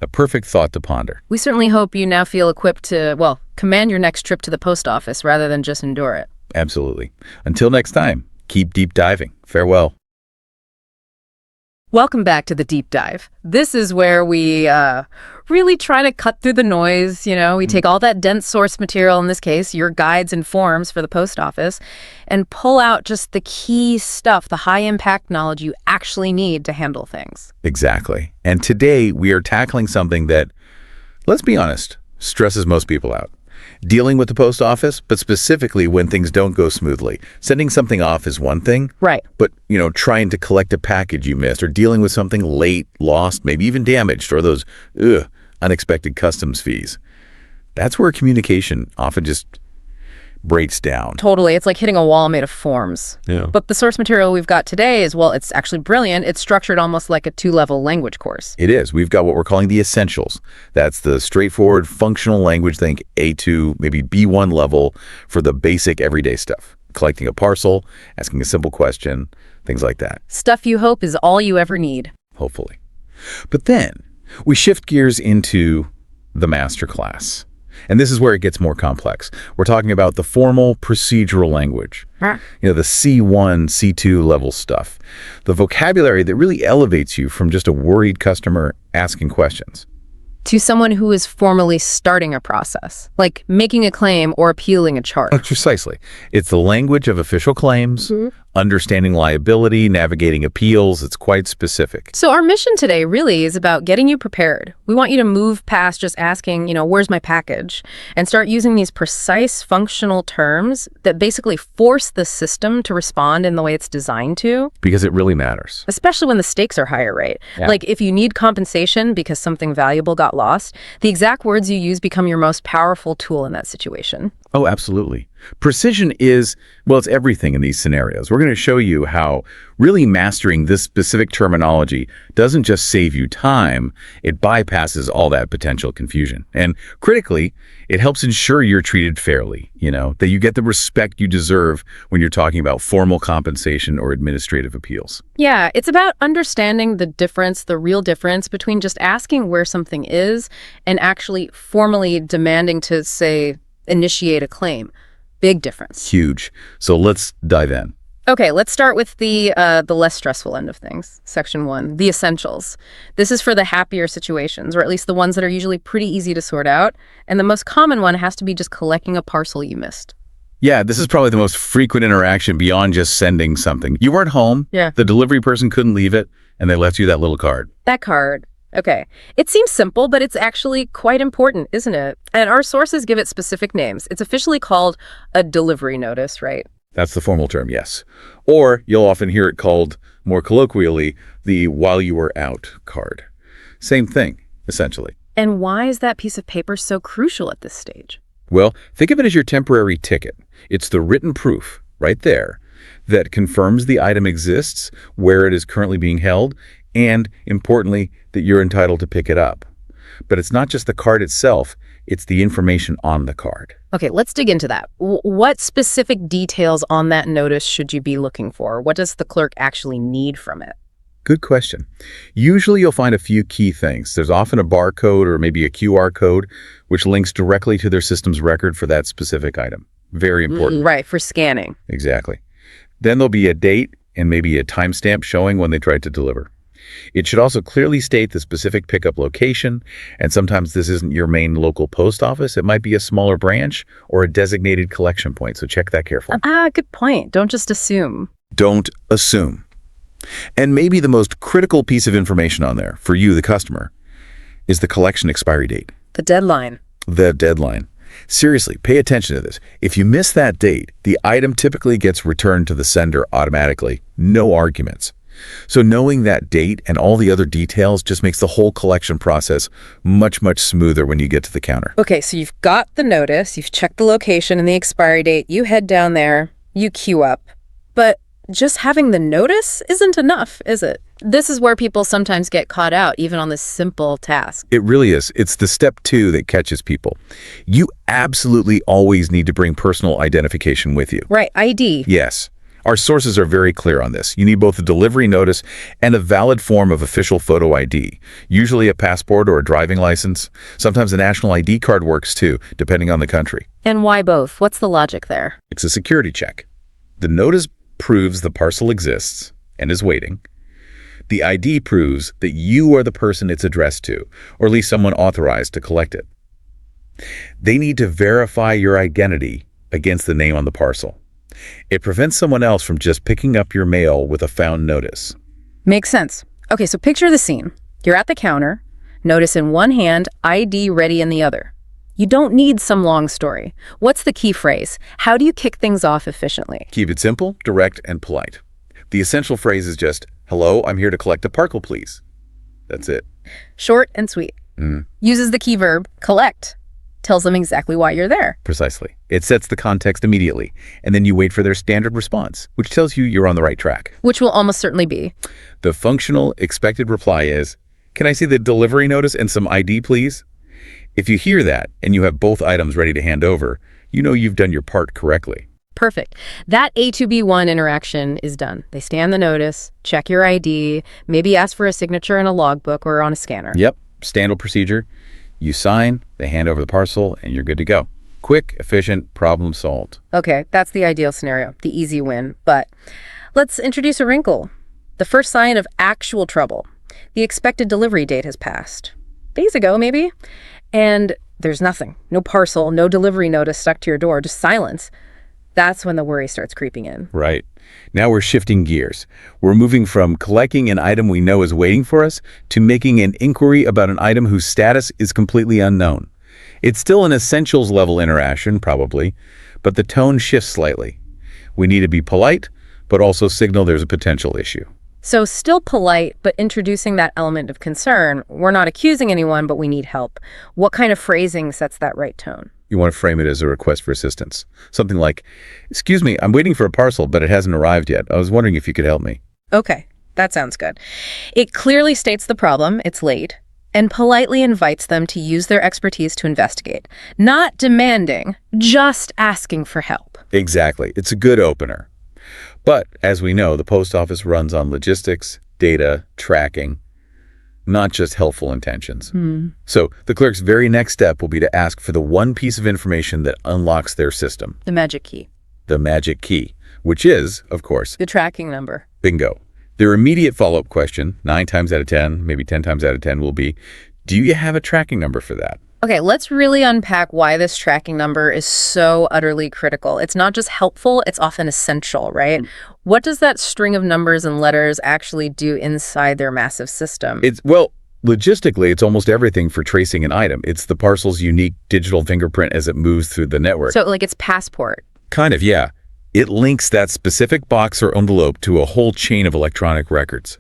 A perfect thought to ponder. We certainly hope you now feel equipped to, well, command your next trip to the post office rather than just endure it. Absolutely. Until next time, keep deep diving. Farewell. Welcome back to the deep dive. This is where we really try to cut through the noise. We take all that dense source material, in this case, your guides and forms for the post office, and pull out just the key stuff, the high impact knowledge you actually need to handle things. Exactly. And today we are tackling something that, let's be honest, stresses most people out. Dealing with the post office, but specifically when things don't go smoothly. Sending something off is one thing. Right. But, trying to collect a package you missed or dealing with something late, lost, maybe even damaged, or those unexpected customs fees. That's where communication often just breaks down. Totally. It's like hitting a wall made of forms. Yeah. But the source material we've got today is, well, it's actually brilliant. It's structured almost like a 2-level language course. It is. We've got what we're calling the essentials. That's the straightforward functional language, think A2, maybe B1 level for the basic everyday stuff. Collecting a parcel, asking a simple question, things like that. Stuff you hope is all you ever need. Hopefully. But then we shift gears into the master class. And this is where it gets more complex. We're talking about the formal procedural language, the C1, C2 level stuff, the vocabulary that really elevates you from just a worried customer asking questions to someone who is formally starting a process, like making a claim or appealing a charge. Precisely. It's the language of official claims, understanding liability, navigating appeals. It's quite specific. So our mission today really is about getting you prepared. We want you to move past just asking, where's my package, and start using these precise functional terms that basically force the system to respond in the way it's designed to. Because it really matters. Especially when the stakes are higher, right? Yeah. Like if you need compensation because something valuable got lost, the exact words you use become your most powerful tool in that situation. Oh, absolutely. Precision is, well, it's everything in these scenarios. We're going to show you how really mastering this specific terminology doesn't just save you time, it bypasses all that potential confusion. And critically, it helps ensure you're treated fairly, that you get the respect you deserve when you're talking about formal compensation or administrative appeals. Yeah, it's about understanding the real difference between just asking where something is and actually formally demanding to, say, initiate a claim. Big difference. Huge. So let's dive in. Okay, let's start with the less stressful end of things. Section 1, the essentials. This is for the happier situations, or at least the ones that are usually pretty easy to sort out. And the most common one has to be just collecting a parcel you missed. Yeah, this is probably the most frequent interaction beyond just sending something. You weren't home. Yeah. The delivery person couldn't leave it, and they left you that little card. That card. Okay. It seems simple, but it's actually quite important, isn't it? And our sources give it specific names. It's officially called a delivery notice, right? That's the formal term, yes. Or you'll often hear it called, more colloquially, the while you were out card. Same thing, essentially. And why is that piece of paper so crucial at this stage? Well, think of it as your temporary ticket. It's the written proof, right there, that confirms the item exists, where it is currently being held, and, importantly, that you're entitled to pick it up. But it's not just the card itself, it's the information on the card. Okay, let's dig into that. What specific details on that notice should you be looking for? What does the clerk actually need from it? Good question. Usually you'll find a few key things. There's often a barcode or maybe a QR code, which links directly to their system's record for that specific item. Very important. Right, for scanning. Exactly. Then there'll be a date and maybe a timestamp showing when they tried to deliver. It should also clearly state the specific pickup location, and sometimes this isn't your main local post office. It might be a smaller branch or a designated collection point, so check that carefully. Good point. Don't just assume. Don't assume. And maybe the most critical piece of information on there, for you, the customer, is the collection expiry date. The deadline. The deadline. Seriously, pay attention to this. If you miss that date, the item typically gets returned to the sender automatically. No arguments. So knowing that date and all the other details just makes the whole collection process much, much smoother when you get to the counter. Okay, so you've got the notice, you've checked the location and the expiry date, you head down there, you queue up. But just having the notice isn't enough, is it? This is where people sometimes get caught out, even on this simple task. It really is. It's the step 2 that catches people. You absolutely always need to bring personal identification with you. Right, ID. Yes. Our sources are very clear on this. You need both a delivery notice and a valid form of official photo ID, usually a passport or a driving license. Sometimes a national ID card works too, depending on the country. And why both? What's the logic there? It's a security check. The notice proves the parcel exists and is waiting. The ID proves that you are the person it's addressed to, or at least someone authorized to collect it. They need to verify your identity against the name on the parcel. It prevents someone else from just picking up your mail with a found notice. Makes sense. Okay, so picture the scene. You're at the counter, notice in one hand, ID ready in the other. You don't need some long story. What's the key phrase? How do you kick things off efficiently? Keep it simple, direct, and polite. The essential phrase is just, "Hello, I'm here to collect a parcel, please." That's it. Short and sweet. Uses the key verb, collect. Tells them exactly why you're there. Precisely. It sets the context immediately, and then you wait for their standard response, which tells you you're on the right track. Which will almost certainly be. The functional expected reply is, "Can I see the delivery notice and some ID, please?" If you hear that and you have both items ready to hand over, you know you've done your part correctly. Perfect. That A to B1 interaction is done. They scan the notice, check your ID, maybe ask for a signature in a logbook or on a scanner. Yep, standard procedure. You sign, they hand over the parcel, and you're good to go. Quick, efficient, problem solved. Okay, that's the ideal scenario, the easy win. But let's introduce a wrinkle. The first sign of actual trouble. The expected delivery date has passed. Days ago, maybe. And there's nothing. No parcel, no delivery notice stuck to your door, just silence. That's when the worry starts creeping in. Right. Now we're shifting gears. We're moving from collecting an item we know is waiting for us to making an inquiry about an item whose status is completely unknown. It's still an essentials level interaction, probably, but the tone shifts slightly. We need to be polite, but also signal there's a potential issue. So still polite, but introducing that element of concern. We're not accusing anyone, but we need help. What kind of phrasing sets that right tone? You want to frame it as a request for assistance. Something like, "Excuse me, I'm waiting for a parcel, but it hasn't arrived yet. I was wondering if you could help me." Okay, that sounds good. It clearly states the problem, it's late, and politely invites them to use their expertise to investigate. Not demanding, just asking for help. Exactly. It's a good opener. But as we know, the post office runs on logistics, data, tracking, not just helpful intentions. So the clerk's very next step will be to ask for the one piece of information that unlocks their system. The magic key. The magic key, which is, of course, The tracking number. bingo. Their immediate follow-up question, 9 times out of 10, maybe 10 times out of 10 will be, do you have a tracking number for that? Okay, let's really unpack why this tracking number is so utterly critical. It's not just helpful, it's often essential, right? What does that string of numbers and letters actually do inside their massive system? Well, logistically, it's almost everything for tracing an item. It's the parcel's unique digital fingerprint as it moves through the network. So like it's passport. Kind of, yeah. It links that specific box or envelope to a whole chain of electronic records.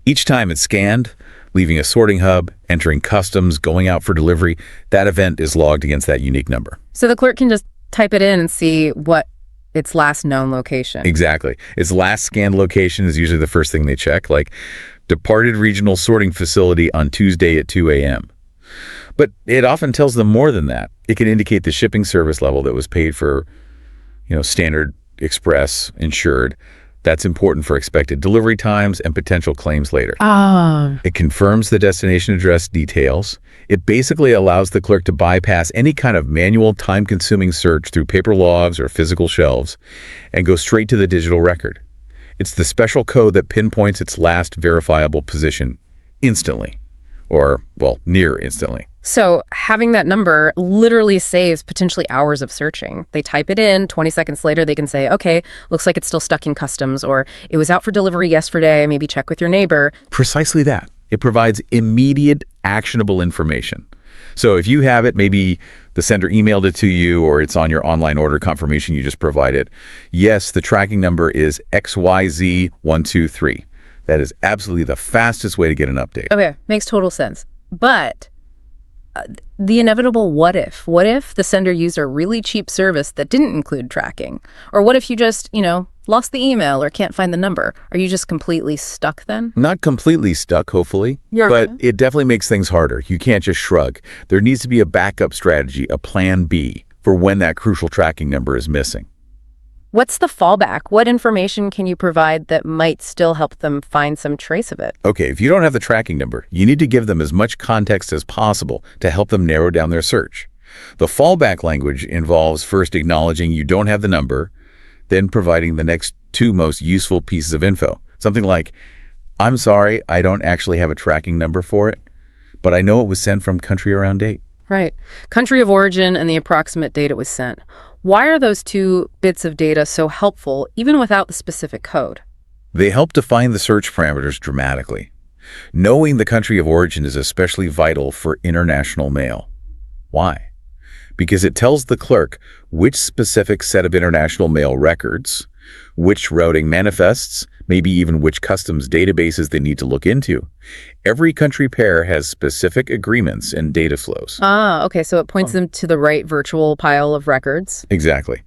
Each time it's scanned, leaving a sorting hub, entering customs, going out for delivery, that event is logged against that unique number. So the clerk can just type it in and see what its last known location. Exactly. Its last scanned location is usually the first thing they check, like departed regional sorting facility on Tuesday at 2 a.m. But it often tells them more than that. It can indicate the shipping service level that was paid for, standard, express, insured. That's important for expected delivery times and potential claims later. It confirms the destination address details. It basically allows the clerk to bypass any kind of manual, time-consuming search through paper logs or physical shelves and go straight to the digital record. It's the special code that pinpoints its last verifiable position instantly, or, well, near instantly. So having that number literally saves potentially hours of searching. They type it in, 20 seconds later they can say, okay, looks like it's still stuck in customs, or it was out for delivery yesterday, maybe check with your neighbor. Precisely that. It provides immediate, actionable information. So if you have it, maybe the sender emailed it to you or it's on your online order confirmation you just provided. Yes, the tracking number is XYZ123. That is absolutely the fastest way to get an update. Okay, makes total sense. But the inevitable what if? What if the sender used a really cheap service that didn't include tracking? Or what if you just, lost the email or can't find the number? Are you just completely stuck then? Not completely stuck, hopefully, but it definitely makes things harder. You can't just shrug. There needs to be a backup strategy, a plan B, for when that crucial tracking number is missing. What's the fallback? What information can you provide that might still help them find some trace of it? Okay, if you don't have the tracking number, you need to give them as much context as possible to help them narrow down their search. The fallback language involves first acknowledging you don't have the number, then providing the next two most useful pieces of info. Something like, I'm sorry, I don't actually have a tracking number for it, but I know it was sent from country around date. Right. Country of origin and the approximate date it was sent. Why are those two bits of data so helpful, even without the specific code? They help define the search parameters dramatically. Knowing the country of origin is especially vital for international mail. Why? Because it tells the clerk which specific set of international mail records, which routing manifests, maybe even which customs databases they need to look into. Every country pair has specific agreements and data flows. Okay, so it points them to the right virtual pile of records. Exactly.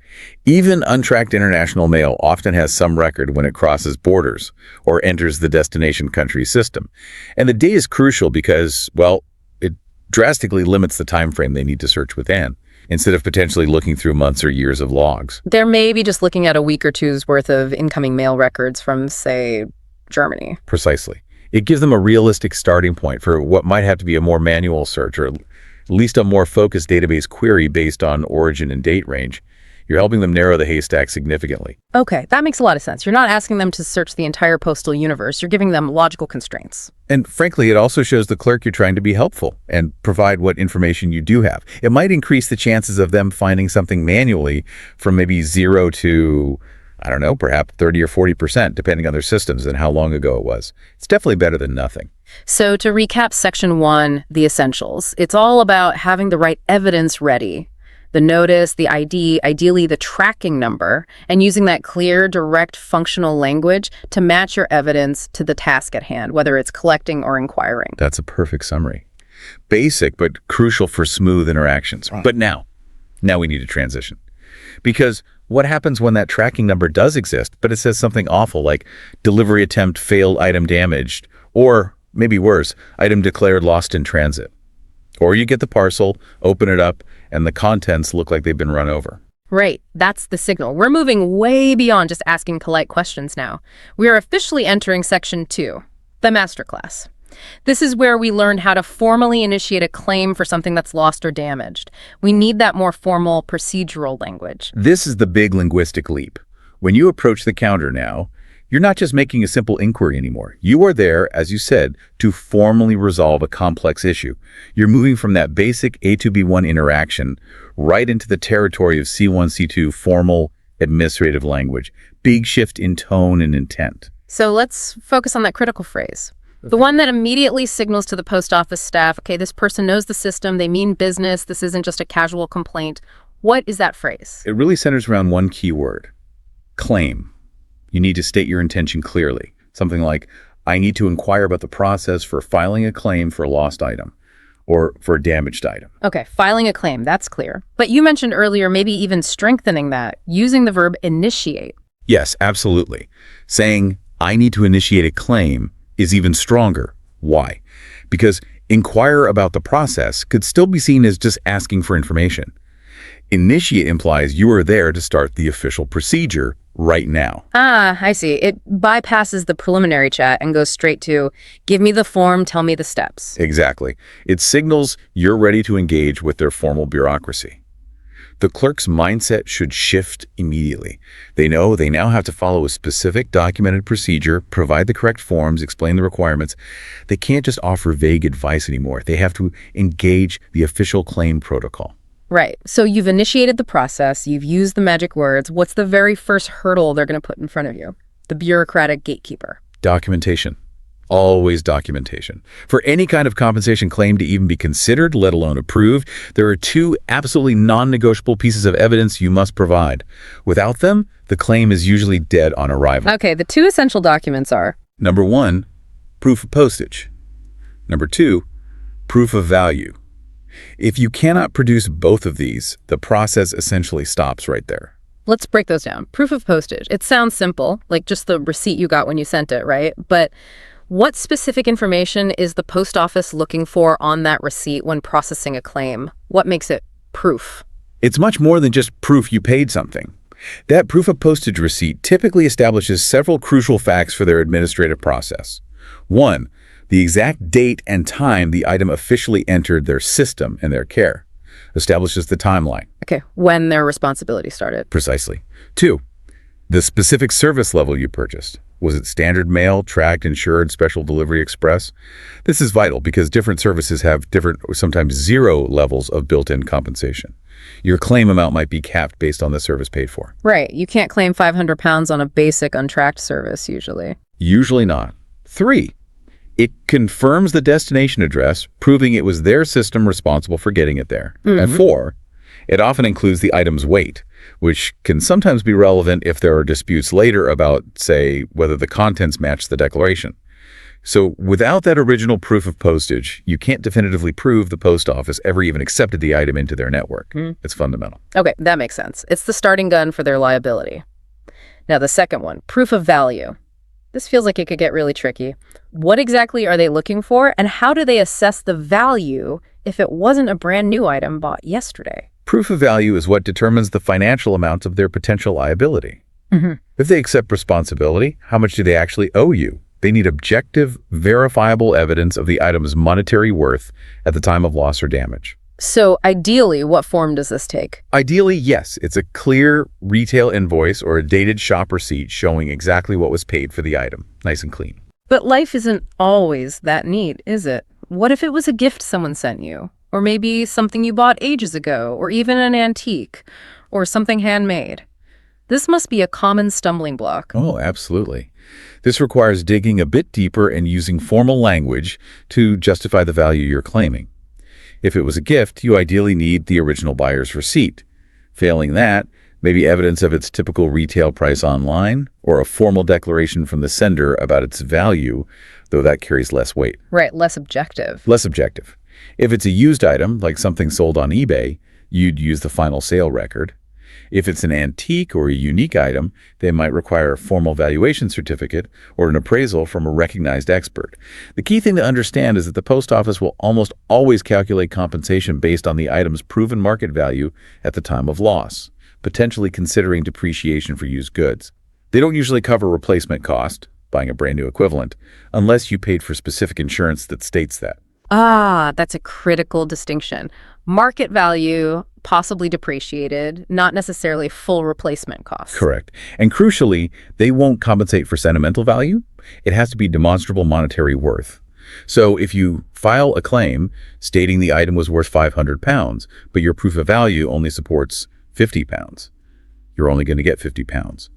Even untracked international mail often has some record when it crosses borders or enters the destination country system. And the date is crucial because, well, it drastically limits the time frame they need to search within, instead of potentially looking through months or years of logs. They're maybe just looking at a week or two's worth of incoming mail records from, say, Germany. Precisely. It gives them a realistic starting point for what might have to be a more manual search, or at least a more focused database query based on origin and date range. You're helping them narrow the haystack significantly. Okay, that makes a lot of sense. You're not asking them to search the entire postal universe. You're giving them logical constraints. And frankly, it also shows the clerk you're trying to be helpful and provide what information you do have. It might increase the chances of them finding something manually from maybe 0 to, I don't know, perhaps 30 or 40%, depending on their systems and how long ago it was. It's definitely better than nothing. So to recap Section 1, the essentials, it's all about having the right evidence ready. The notice, the ID, ideally the tracking number, and using that clear, direct, functional language to match your evidence to the task at hand, whether it's collecting or inquiring. That's a perfect summary. Basic, but crucial for smooth interactions. Right. But now we need to transition. Because what happens when that tracking number does exist, but it says something awful like delivery attempt failed, item damaged, or maybe worse, item declared lost in transit? Or you get the parcel, open it up, and the contents look like they've been run over. Right, that's the signal. We're moving way beyond just asking polite questions now. We are officially entering Section 2, the masterclass. This is where we learn how to formally initiate a claim for something that's lost or damaged. We need that more formal procedural language. This is the big linguistic leap. When you approach the counter now, you're not just making a simple inquiry anymore. You are there, as you said, to formally resolve a complex issue. You're moving from that basic A to B1 interaction right into the territory of C1, C2 formal administrative language. Big shift in tone and intent. So let's focus on that critical phrase. The one that immediately signals to the post office staff, okay, this person knows the system, they mean business, this isn't just a casual complaint. What is that phrase? It really centers around one key word: claim. You need to state your intention clearly. Something like, I need to inquire about the process for filing a claim for a lost item or for a damaged item. Okay, filing a claim, that's clear. But you mentioned earlier maybe even strengthening that, using the verb initiate. Yes, absolutely. Saying, I need to initiate a claim is even stronger. Why? Because inquire about the process could still be seen as just asking for information. Initiate implies you are there to start the official procedure right now. Ah, I see. It bypasses the preliminary chat and goes straight to, give me the form, tell me the steps. Exactly. It signals you're ready to engage with their formal bureaucracy. The clerk's mindset should shift immediately. They know they now have to follow a specific documented procedure, provide the correct forms, explain the requirements. They can't just offer vague advice anymore. They have to engage the official claim protocol. Right. So you've initiated the process, you've used the magic words. What's the very first hurdle they're going to put in front of you? The bureaucratic gatekeeper. Documentation. Always documentation. For any kind of compensation claim to even be considered, let alone approved, there are two absolutely non-negotiable pieces of evidence you must provide. Without them, the claim is usually dead on arrival. Okay, the two essential documents are: Number 1, proof of postage. Number 2, proof of value. If you cannot produce both of these, the process essentially stops right there. Let's break those down. Proof of postage. It sounds simple, like just the receipt you got when you sent it, right? But what specific information is the post office looking for on that receipt when processing a claim? What makes it proof? It's much more than just proof you paid something. That proof of postage receipt typically establishes several crucial facts for their administrative process. 1, the exact date and time the item officially entered their system and their care. Establishes the timeline. Okay, when their responsibility started. Precisely. 2, the specific service level you purchased. Was it standard mail, tracked, insured, special delivery express? This is vital because different services have different, sometimes zero levels of built-in compensation. Your claim amount might be capped based on the service paid for. Right. You can't claim 500 pounds on a basic untracked service usually. Usually not. 3, it confirms the destination address, proving it was their system responsible for getting it there. And 4, it often includes the item's weight, which can sometimes be relevant if there are disputes later about, say, whether the contents match the declaration. So without that original proof of postage, you can't definitively prove the post office ever even accepted the item into their network. It's fundamental. Okay, that makes sense. It's the starting gun for their liability. Now the second one, proof of value. This feels like it could get really tricky. What exactly are they looking for, and how do they assess the value if it wasn't a brand new item bought yesterday? Proof of value is what determines the financial amount of their potential liability. If they accept responsibility, how much do they actually owe you? They need objective, verifiable evidence of the item's monetary worth at the time of loss or damage. So ideally, what form does this take? Ideally, yes, it's a clear retail invoice or a dated shop receipt showing exactly what was paid for the item. Nice and clean. But life isn't always that neat, is it? What if it was a gift someone sent you? Or maybe something you bought ages ago, or even an antique, or something handmade. This must be a common stumbling block. Oh, absolutely. This requires digging a bit deeper and using formal language to justify the value you're claiming. If it was a gift, you ideally need the original buyer's receipt. Failing that, maybe evidence of its typical retail price online, or a formal declaration from the sender about its value, though that carries less weight. Right, less objective. Less objective. If it's a used item, like something sold on eBay, you'd use the final sale record. If it's an antique or a unique item, they might require a formal valuation certificate or an appraisal from a recognized expert. The key thing to understand is that the post office will almost always calculate compensation based on the item's proven market value at the time of loss, potentially considering depreciation for used goods. They don't usually cover replacement cost, buying a brand new equivalent, unless you paid for specific insurance that states that. Ah, that's a critical distinction. Market value, possibly depreciated, not necessarily full replacement costs. Correct. And crucially, they won't compensate for sentimental value. It has to be demonstrable monetary worth. So if you file a claim stating the item was worth £500, but your proof of value only supports £50, you're only going to get £50,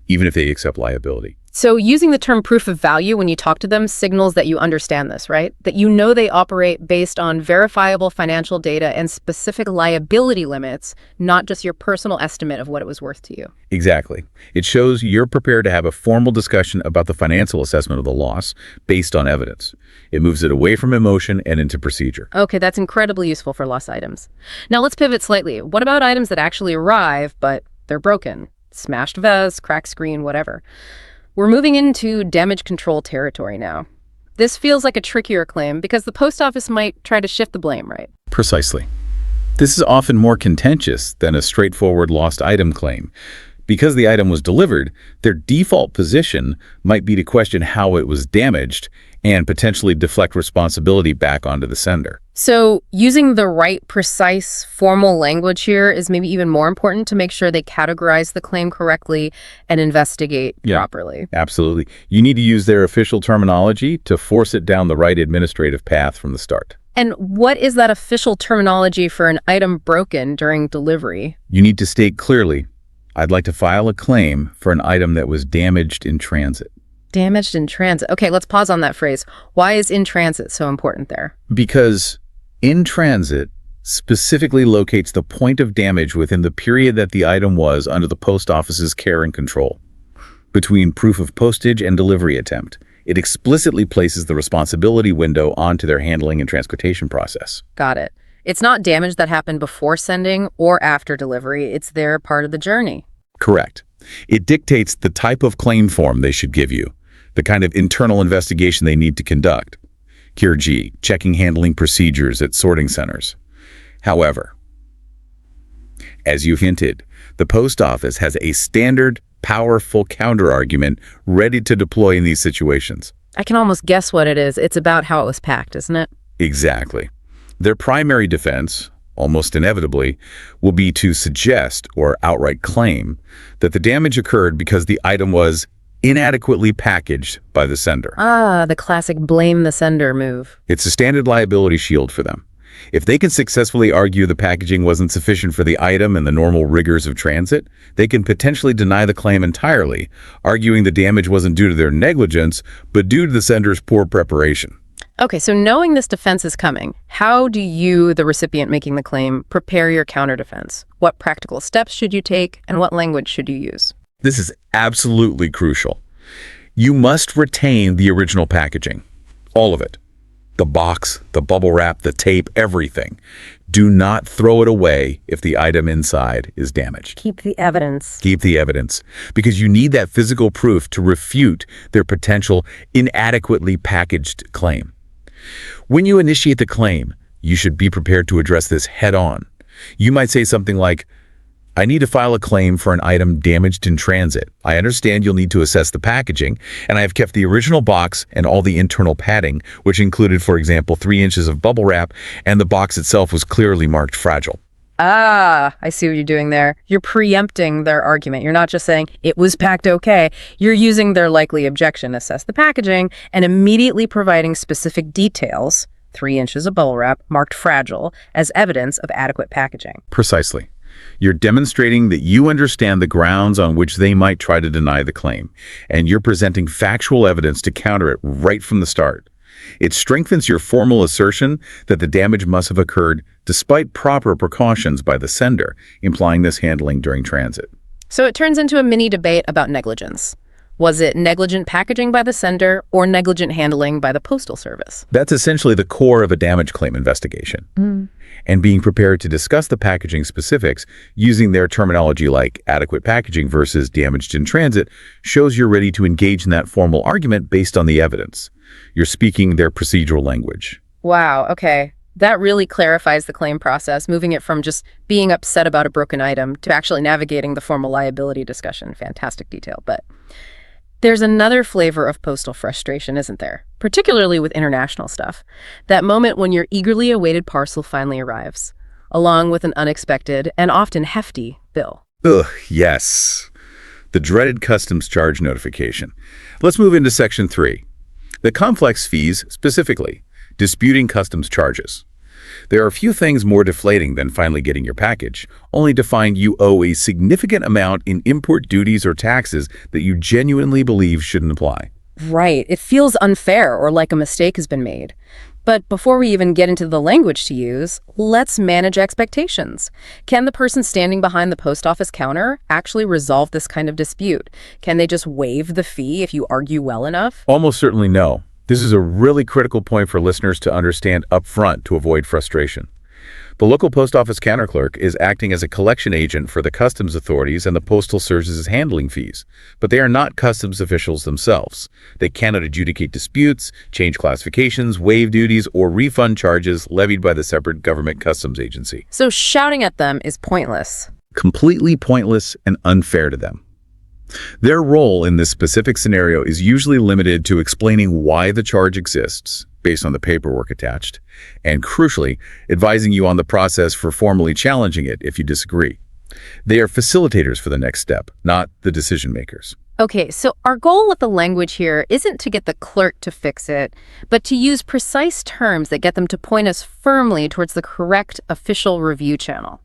even if they accept liability. So using the term proof of value when you talk to them signals that you understand this, right? That you know they operate based on verifiable financial data and specific liability limits, not just your personal estimate of what it was worth to you. Exactly. It shows you're prepared to have a formal discussion about the financial assessment of the loss based on evidence. It moves it away from emotion and into procedure. Okay, that's incredibly useful for lost items. Now let's pivot slightly. What about items that actually arrive, but they're broken? Smashed vase, cracked screen, whatever. We're moving into damage control territory now. This feels like a trickier claim because the post office might try to shift the blame, right? Precisely. This is often more contentious than a straightforward lost item claim. Because the item was delivered, their default position might be to question how it was damaged and potentially deflect responsibility back onto the sender. So using the right, precise, formal language here is maybe even more important to make sure they categorize the claim correctly and investigate properly. Absolutely. You need to use their official terminology to force it down the right administrative path from the start. And what is that official terminology for an item broken during delivery? You need to state clearly, I'd like to file a claim for an item that was damaged in transit. Damaged in transit. Okay, let's pause on that phrase. Why is in transit so important there? Because in transit specifically locates the point of damage within the period that the item was under the post office's care and control. Between proof of postage and delivery attempt, it explicitly places the responsibility window onto their handling and transportation process. Got it. It's not damage that happened before sending or after delivery. It's their part of the journey. Correct. It dictates the type of claim form they should give you, the kind of internal investigation they need to conduct. Tier G, checking handling procedures at sorting centers. However, as you hinted, the post office has a standard, powerful counterargument ready to deploy in these situations. I can almost guess what it is. It's about how it was packed, isn't it? Exactly. Their primary defense, almost inevitably, will be to suggest or outright claim that the damage occurred because the item was inadequately packaged by the sender. Ah, the classic blame the sender move. It's a standard liability shield for them. If they can successfully argue the packaging wasn't sufficient for the item and the normal rigors of transit, they can potentially deny the claim entirely, arguing the damage wasn't due to their negligence, but due to the sender's poor preparation. Okay, so knowing this defense is coming, how do you, the recipient making the claim, prepare your counter-defense? What practical steps should you take, and what language should you use? This is absolutely crucial. You must retain the original packaging. All of it. The box, the bubble wrap, the tape, everything. Do not throw it away if the item inside is damaged. Keep the evidence. Keep the evidence, because you need that physical proof to refute their potential inadequately packaged claim. When you initiate the claim, you should be prepared to address this head-on. You might say something like, I need to file a claim for an item damaged in transit. I understand you'll need to assess the packaging, and I have kept the original box and all the internal padding, which included, for example, 3 inches of bubble wrap, and the box itself was clearly marked fragile. Ah, I see what you're doing there. You're preempting their argument. You're not just saying, it was packed okay. You're using their likely objection, assess the packaging, and immediately providing specific details, 3 inches of bubble wrap, marked fragile, as evidence of adequate packaging. Precisely. You're demonstrating that you understand the grounds on which they might try to deny the claim, and you're presenting factual evidence to counter it right from the start. It strengthens your formal assertion that the damage must have occurred despite proper precautions by the sender, implying this handling during transit. So it turns into a mini debate about negligence. Was it negligent packaging by the sender or negligent handling by the postal service? That's essentially the core of a damage claim investigation. And being prepared to discuss the packaging specifics using their terminology like adequate packaging versus damaged in transit shows you're ready to engage in that formal argument based on the evidence. You're speaking their procedural language. Wow, okay. That really clarifies the claim process, moving it from just being upset about a broken item to actually navigating the formal liability discussion. Fantastic detail, but there's another flavor of postal frustration, isn't there? Particularly with international stuff. That moment when your eagerly awaited parcel finally arrives, along with an unexpected and often hefty bill. Ugh, yes. The dreaded customs charge notification. Let's move into Section 3. The complex fees, specifically, disputing customs charges. There are few things more deflating than finally getting your package, only to find you owe a significant amount in import duties or taxes that you genuinely believe shouldn't apply. Right. It feels unfair or like a mistake has been made. But before we even get into the language to use, let's manage expectations. Can the person standing behind the post office counter actually resolve this kind of dispute? Can they just waive the fee if you argue well enough? Almost certainly no. This is a really critical point for listeners to understand up front to avoid frustration. The local post office counter clerk is acting as a collection agent for the customs authorities and the postal service's handling fees, but they are not customs officials themselves. They cannot adjudicate disputes, change classifications, waive duties, or refund charges levied by the separate government customs agency. So shouting at them is pointless. Completely pointless and unfair to them. Their role in this specific scenario is usually limited to explaining why the charge exists, based on the paperwork attached, and crucially, advising you on the process for formally challenging it if you disagree. They are facilitators for the next step, not the decision makers. Okay, so our goal with the language here isn't to get the clerk to fix it, but to use precise terms that get them to point us firmly towards the correct official review channel.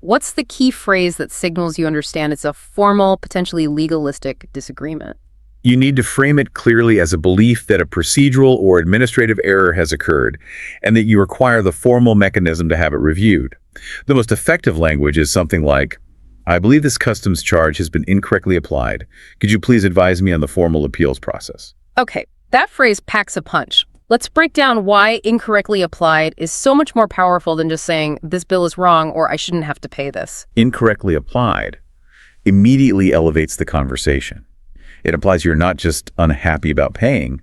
What's the key phrase that signals you understand it's a formal, potentially legalistic disagreement? You need to frame it clearly as a belief that a procedural or administrative error has occurred and that you require the formal mechanism to have it reviewed. The most effective language is something like, I believe this customs charge has been incorrectly applied. Could you please advise me on the formal appeals process? Okay, that phrase packs a punch. Let's break down why incorrectly applied is so much more powerful than just saying, this bill is wrong or I shouldn't have to pay this. Incorrectly applied immediately elevates the conversation. It implies you're not just unhappy about paying.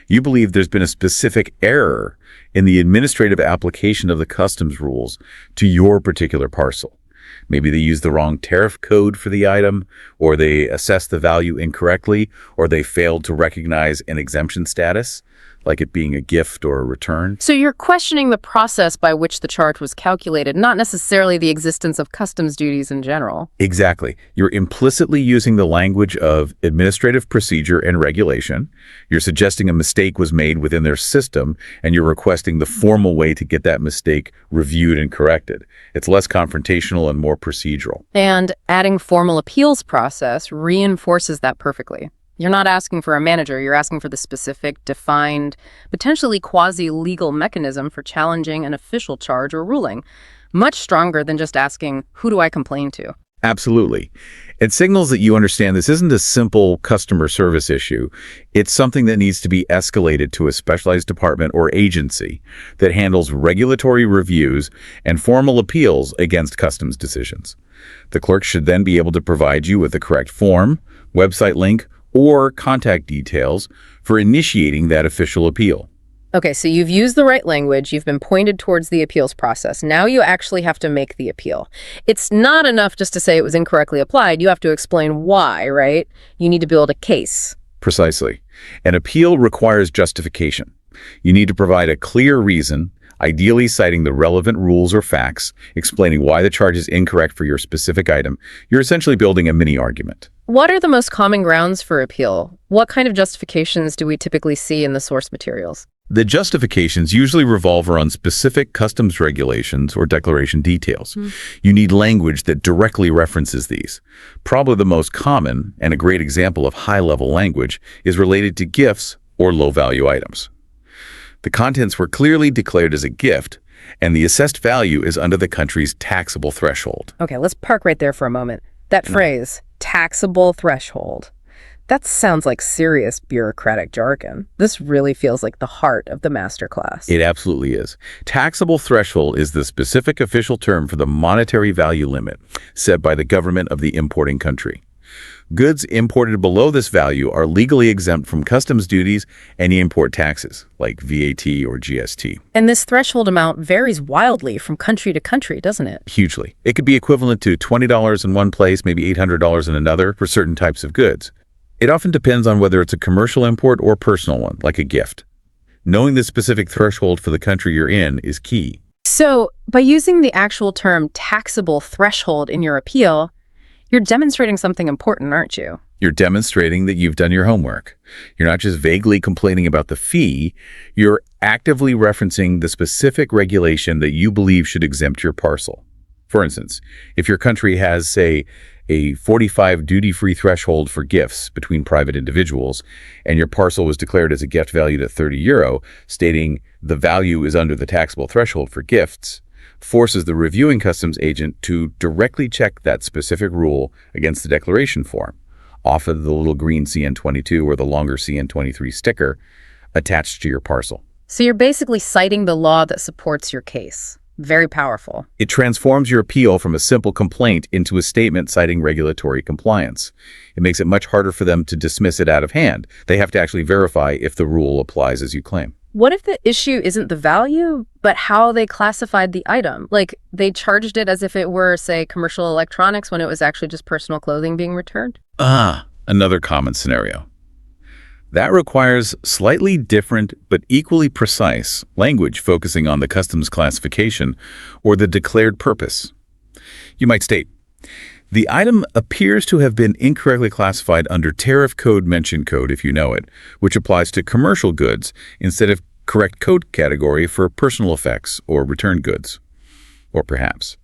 You believe there's been a specific error in the administrative application of the customs rules to your particular parcel. Maybe they used the wrong tariff code for the item, or they assessed the value incorrectly, or they failed to recognize an exemption status, like it being a gift or a return. So you're questioning the process by which the charge was calculated, not necessarily the existence of customs duties in general. Exactly. You're implicitly using the language of administrative procedure and regulation. You're suggesting a mistake was made within their system, and you're requesting the formal way to get that mistake reviewed and corrected. It's less confrontational and more procedural. And adding formal appeals process reinforces that perfectly. You're not asking for a manager, you're asking for the specific, defined, potentially quasi-legal mechanism for challenging an official charge or ruling. Much stronger than just asking, who do I complain to? Absolutely. It signals that you understand this isn't a simple customer service issue. It's something that needs to be escalated to a specialized department or agency that handles regulatory reviews and formal appeals against customs decisions. The clerk should then be able to provide you with the correct form, website link, or contact details for initiating that official appeal. Okay, so you've used the right language, you've been pointed towards the appeals process. Now you actually have to make the appeal. It's not enough just to say it was incorrectly applied. You have to explain why, right? You need to build a case. Precisely. An appeal requires justification. You need to provide a clear reason, ideally citing the relevant rules or facts, explaining why the charge is incorrect for your specific item. You're essentially building a mini argument. What are the most common grounds for appeal? What kind of justifications do we typically see in the source materials? The justifications usually revolve around specific customs regulations or declaration details. You need language that directly references these. Probably the most common, and a great example of high-level language, is related to gifts or low-value items. The contents were clearly declared as a gift, and the assessed value is under the country's taxable threshold. Okay, let's park right there for a moment. That phrase, taxable threshold, that sounds like serious bureaucratic jargon. This really feels like the heart of the masterclass. It absolutely is. Taxable threshold is the specific official term for the monetary value limit set by the government of the importing country. Goods imported below this value are legally exempt from customs duties and import taxes, like VAT or GST. And this threshold amount varies wildly from country to country, doesn't it? Hugely. It could be equivalent to $20 in one place, maybe $800 in another for certain types of goods. It often depends on whether it's a commercial import or personal one, like a gift. Knowing the specific threshold for the country you're in is key. So, by using the actual term taxable threshold in your appeal, you're demonstrating something important, aren't you? You're demonstrating that you've done your homework. You're not just vaguely complaining about the fee, you're actively referencing the specific regulation that you believe should exempt your parcel. For instance, if your country has, say, a 45 duty-free threshold for gifts between private individuals, and your parcel was declared as a gift valued at €30, stating the value is under the taxable threshold for gifts, forces the reviewing customs agent to directly check that specific rule against the declaration form, off of the little green CN22 or the longer CN23 sticker attached to your parcel. So you're basically citing the law that supports your case. Very powerful. It transforms your appeal from a simple complaint into a statement citing regulatory compliance. It makes it much harder for them to dismiss it out of hand. They have to actually verify if the rule applies as you claim. What if the issue isn't the value, but how they classified the item? Like, they charged it as if it were, say, commercial electronics when it was actually just personal clothing being returned? Another common scenario. That requires slightly different but equally precise language focusing on the customs classification or the declared purpose. You might state, the item appears to have been incorrectly classified under Tariff Code Mention Code, if you know it, which applies to commercial goods instead of correct code category for personal effects or return goods. Or perhaps,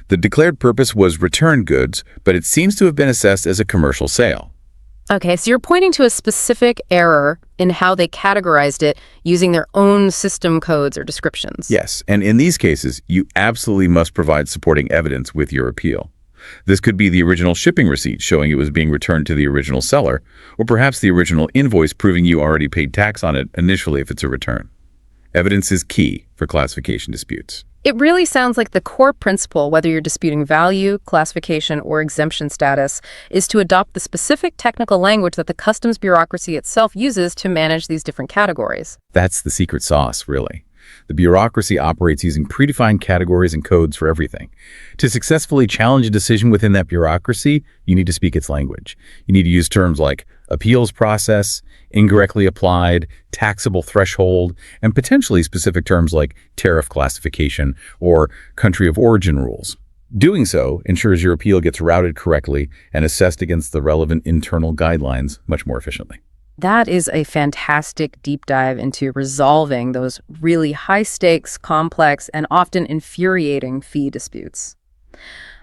the declared purpose was return goods, but it seems to have been assessed as a commercial sale. Okay, so you're pointing to a specific error in how they categorized it using their own system codes or descriptions. Yes, and in these cases, you absolutely must provide supporting evidence with your appeal. This could be the original shipping receipt showing it was being returned to the original seller, or perhaps the original invoice proving you already paid tax on it initially if it's a return. Evidence is key for classification disputes. It really sounds like the core principle, whether you're disputing value, classification, or exemption status, is to adopt the specific technical language that the customs bureaucracy itself uses to manage these different categories. That's the secret sauce, really. The bureaucracy operates using predefined categories and codes for everything. To successfully challenge a decision within that bureaucracy, you need to speak its language. You need to use terms like appeals process, incorrectly applied, taxable threshold, and potentially specific terms like tariff classification or country of origin rules. Doing so ensures your appeal gets routed correctly and assessed against the relevant internal guidelines much more efficiently. That is a fantastic deep dive into resolving those really high-stakes, complex, and often infuriating fee disputes.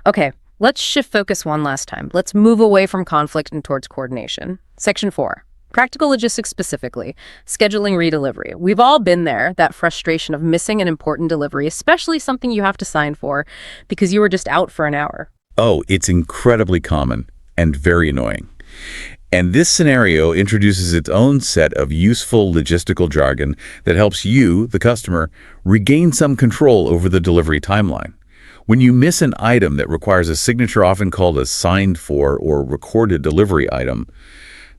Okay, let's shift focus one last time. Let's move away from conflict and towards coordination. Section 4. Practical logistics specifically, scheduling redelivery. We've all been there, that frustration of missing an important delivery, especially something you have to sign for because you were just out for an hour. Oh, it's incredibly common and very annoying. And this scenario introduces its own set of useful logistical jargon that helps you, the customer, regain some control over the delivery timeline. When you miss an item that requires a signature, often called a signed for or recorded delivery item,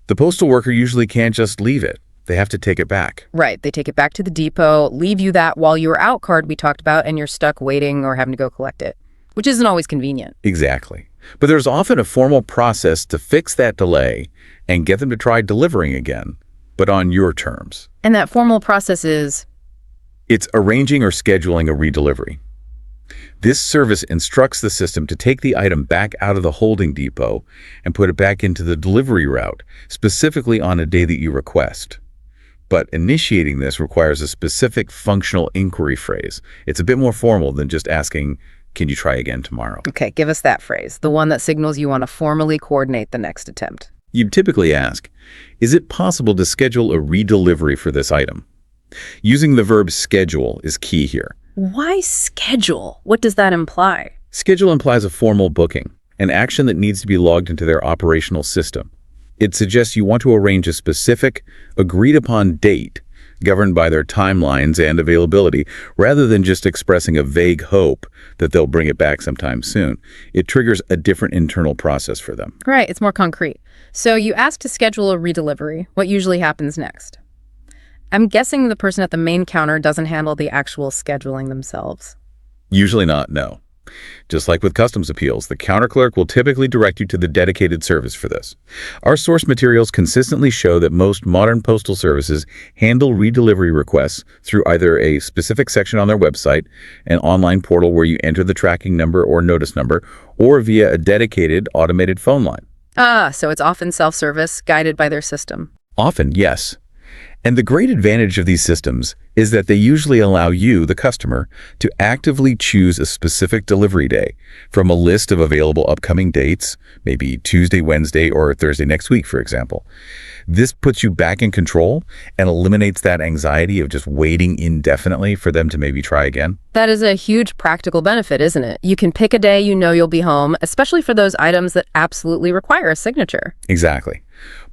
the postal worker usually can't just leave it. They have to take it back. Right. They take it back to the depot, leave you that while you were out card we talked about, and you're stuck waiting or having to go collect it, which isn't always convenient. Exactly. But there's often a formal process to fix that delay and get them to try delivering again, but on your terms. And that formal process is? It's arranging or scheduling a redelivery. This service instructs the system to take the item back out of the holding depot and put it back into the delivery route, specifically on a day that you request. But initiating this requires a specific functional inquiry phrase. It's a bit more formal than just asking, can you try again tomorrow? Okay, give us that phrase, the one that signals you want to formally coordinate the next attempt. You'd typically ask, is it possible to schedule a redelivery for this item? Using the verb schedule is key here. Why schedule? What does that imply? Schedule implies a formal booking, an action that needs to be logged into their operational system. It suggests you want to arrange a specific, agreed-upon date governed by their timelines and availability, rather than just expressing a vague hope that they'll bring it back sometime soon. It triggers a different internal process for them. Right, it's more concrete. So you ask to schedule a redelivery. What usually happens next? I'm guessing the person at the main counter doesn't handle the actual scheduling themselves. Usually not, no. Just like with customs appeals, the counter clerk will typically direct you to the dedicated service for this. Our source materials consistently show that most modern postal services handle redelivery requests through either a specific section on their website, an online portal where you enter the tracking number or notice number, or via a dedicated automated phone line. So it's often self-service, guided by their system. Often, yes. And the great advantage of these systems is that they usually allow you, the customer, to actively choose a specific delivery day from a list of available upcoming dates, maybe Tuesday, Wednesday, or Thursday next week, for example. This puts you back in control and eliminates that anxiety of just waiting indefinitely for them to maybe try again. That is a huge practical benefit, isn't it? You can pick a day you know you'll be home, especially for those items that absolutely require a signature. Exactly.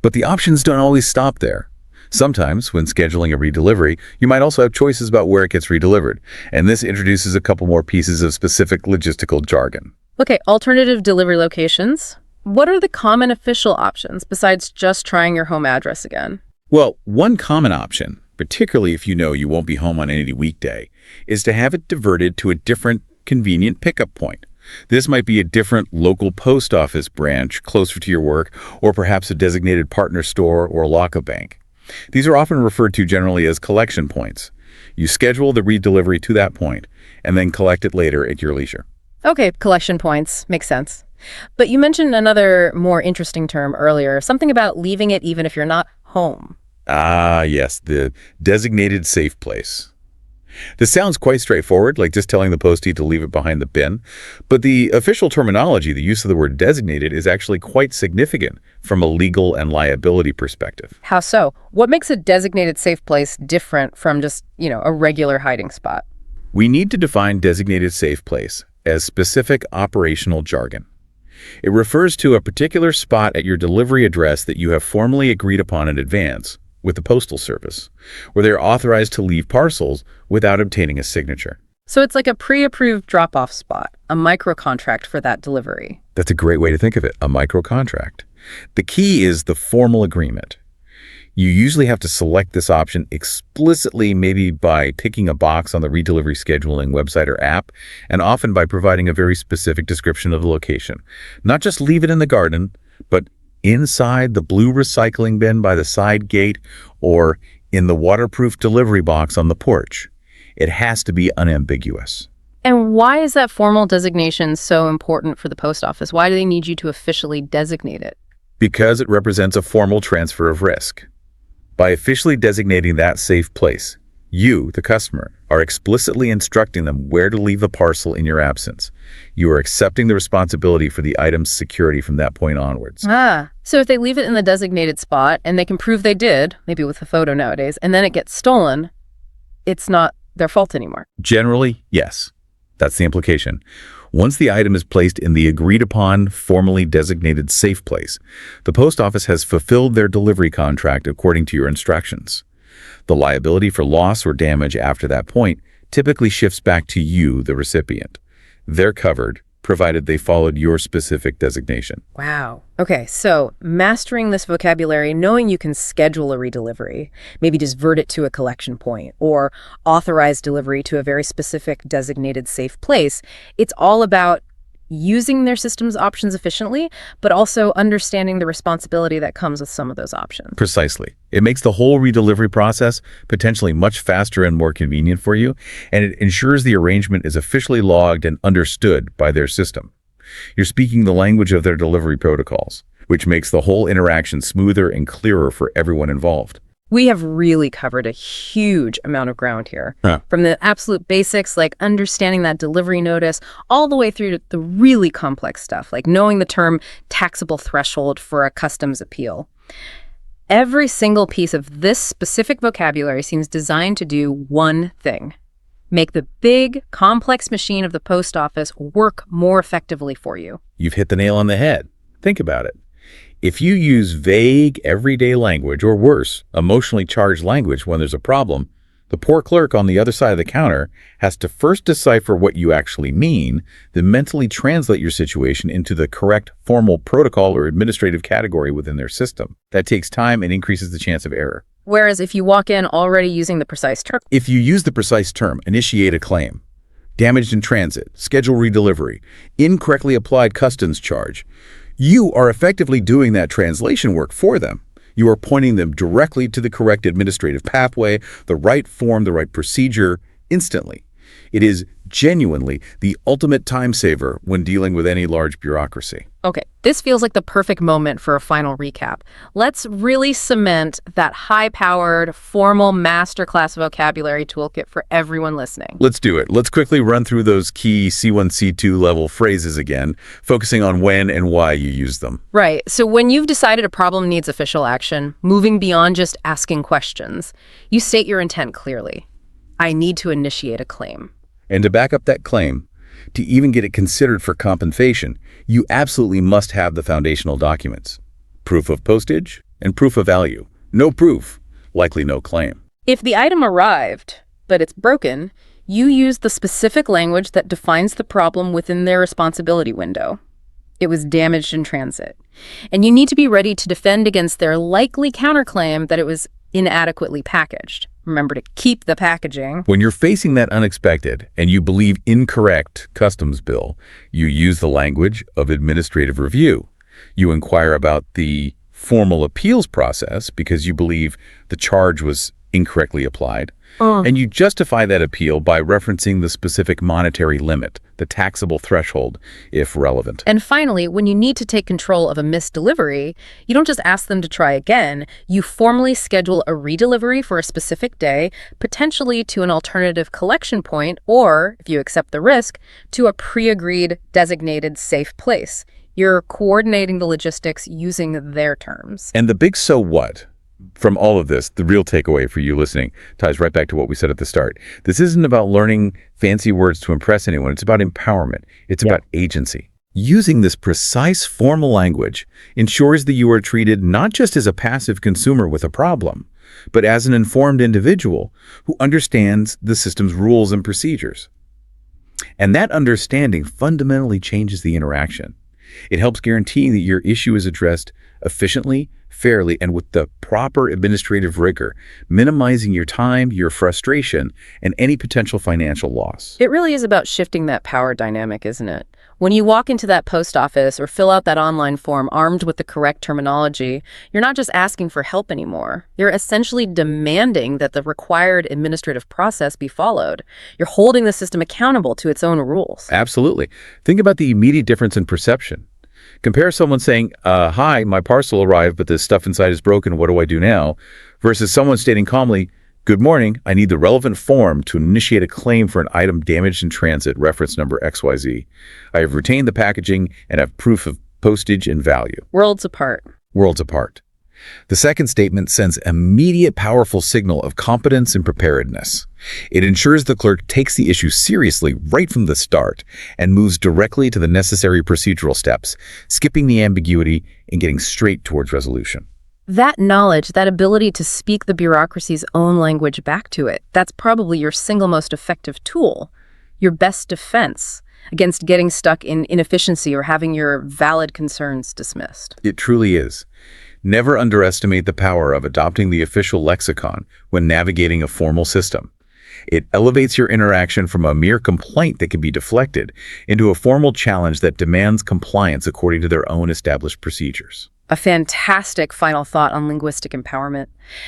But the options don't always stop there. Sometimes, when scheduling a redelivery, you might also have choices about where it gets redelivered, and this introduces a couple more pieces of specific logistical jargon. Okay, alternative delivery locations. What are the common official options besides just trying your home address again? Well, one common option, particularly if you know you won't be home on any weekday, is to have it diverted to a different convenient pickup point. This might be a different local post office branch closer to your work, or perhaps a designated partner store or lock-up bank. These are often referred to generally as collection points. You schedule the redelivery to that point and then collect it later at your leisure. Okay, collection points. Makes sense. But you mentioned another more interesting term earlier, something about leaving it even if you're not home. Ah, yes, the designated safe place. This sounds quite straightforward, like just telling the postie to leave it behind the bin, but the official terminology, the use of the word designated, is actually quite significant from a legal and liability perspective. How so? What makes a designated safe place different from just, a regular hiding spot? We need to define designated safe place as specific operational jargon. It refers to a particular spot at your delivery address that you have formally agreed upon in advance with the Postal Service, where they are authorized to leave parcels without obtaining a signature. So it's like a pre-approved drop-off spot, a micro-contract for that delivery. That's a great way to think of it, a micro-contract. The key is the formal agreement. You usually have to select this option explicitly, maybe by ticking a box on the redelivery scheduling website or app, and often by providing a very specific description of the location. Not just leave it in the garden, but inside the blue recycling bin by the side gate or in the waterproof delivery box on the porch. It has to be unambiguous. And why is that formal designation so important for the post office? Why do they need you to officially designate it? Because it represents a formal transfer of risk. By officially designating that safe place, you, the customer, are explicitly instructing them where to leave the parcel in your absence. You are accepting the responsibility for the item's security from that point onwards. So if they leave it in the designated spot and they can prove they did, maybe with a photo nowadays, and then it gets stolen, it's not their fault anymore. Generally, yes. That's the implication. Once the item is placed in the agreed-upon, formally designated safe place, the post office has fulfilled their delivery contract according to your instructions. The liability for loss or damage after that point typically shifts back to you, the recipient. They're covered, provided they followed your specific designation. Wow. Okay, so mastering this vocabulary, knowing you can schedule a redelivery, maybe divert it to a collection point, or authorize delivery to a very specific designated safe place, it's all about using their system's options efficiently, but also understanding the responsibility that comes with some of those options. Precisely. It makes the whole redelivery process potentially much faster and more convenient for you, and it ensures the arrangement is officially logged and understood by their system. You're speaking the language of their delivery protocols, which makes the whole interaction smoother and clearer for everyone involved. We have really covered a huge amount of ground here, from the absolute basics, like understanding that delivery notice, all the way through to the really complex stuff, like knowing the term taxable threshold for a customs appeal. Every single piece of this specific vocabulary seems designed to do one thing: make the big, complex machine of the post office work more effectively for you. You've hit the nail on the head. Think about it. If you use vague, everyday language, or worse, emotionally charged language when there's a problem, the poor clerk on the other side of the counter has to first decipher what you actually mean, then mentally translate your situation into the correct formal protocol or administrative category within their system. That takes time and increases the chance of error. Whereas if you walk in already using the precise term, If you use the precise term, initiate a claim, damaged in transit, schedule redelivery, incorrectly applied customs charge, you are effectively doing that translation work for them. You are pointing them directly to the correct administrative pathway, the right form, the right procedure, instantly. It is genuinely the ultimate time saver when dealing with any large bureaucracy. Okay, this feels like the perfect moment for a final recap. Let's really cement that high-powered, formal masterclass vocabulary toolkit for everyone listening. Let's do it. Let's quickly run through those key C1, C2 level phrases again, focusing on when and why you use them. Right, so when you've decided a problem needs official action, moving beyond just asking questions, you state your intent clearly. I need to initiate a claim. And to back up that claim, to even get it considered for compensation, you absolutely must have the foundational documents: proof of postage and proof of value. No proof, likely no claim. If the item arrived, but it's broken, you use the specific language that defines the problem within their responsibility window. It was damaged in transit. And you need to be ready to defend against their likely counterclaim that it was inadequately packaged. Remember to keep the packaging. When you're facing that unexpected and you believe incorrect customs bill, you use the language of administrative review. You inquire about the formal appeals process because you believe the charge was incorrectly applied. And you justify that appeal by referencing the specific monetary limit, the taxable threshold, if relevant. And finally, when you need to take control of a missed delivery, you don't just ask them to try again. You formally schedule a redelivery for a specific day, potentially to an alternative collection point, or, if you accept the risk, to a pre-agreed designated safe place. You're coordinating the logistics using their terms. And the big so what from all of this, the real takeaway for you listening, ties right back to what we said at the start. This isn't about learning fancy words to impress anyone. It's about empowerment. It's about agency. Using this precise formal language ensures that you are treated not just as a passive consumer with a problem, but as an informed individual who understands the system's rules and procedures. And that understanding fundamentally changes the interaction. It helps guarantee that your issue is addressed efficiently, fairly, and with the proper administrative rigor, minimizing your time, your frustration, and any potential financial loss. It really is about shifting that power dynamic, isn't it? When you walk into that post office or fill out that online form armed with the correct terminology, you're not just asking for help anymore. You're essentially demanding that the required administrative process be followed. You're holding the system accountable to its own rules. Absolutely. Think about the immediate difference in perception. Compare someone saying, hi, my parcel arrived, but the stuff inside is broken. What do I do now? Versus someone stating calmly, good morning, I need the relevant form to initiate a claim for an item damaged in transit, reference number XYZ. I have retained the packaging and have proof of postage and value. Worlds apart. Worlds apart. The second statement sends immediate powerful signal of competence and preparedness. It ensures the clerk takes the issue seriously right from the start and moves directly to the necessary procedural steps, skipping the ambiguity and getting straight towards resolution. That knowledge, that ability to speak the bureaucracy's own language back to it, that's probably your single most effective tool, your best defense against getting stuck in inefficiency or having your valid concerns dismissed. It truly is. Never underestimate the power of adopting the official lexicon when navigating a formal system. It elevates your interaction from a mere complaint that can be deflected into a formal challenge that demands compliance according to their own established procedures. A fantastic final thought on linguistic empowerment.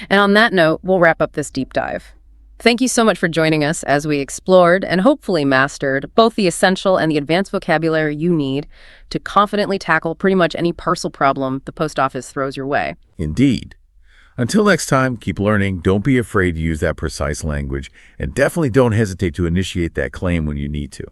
And on that note, we'll wrap up this deep dive. Thank you so much for joining us as we explored and hopefully mastered both the essential and the advanced vocabulary you need to confidently tackle pretty much any parcel problem the post office throws your way. Indeed. Until next time, keep learning, don't be afraid to use that precise language, and definitely don't hesitate to initiate that claim when you need to.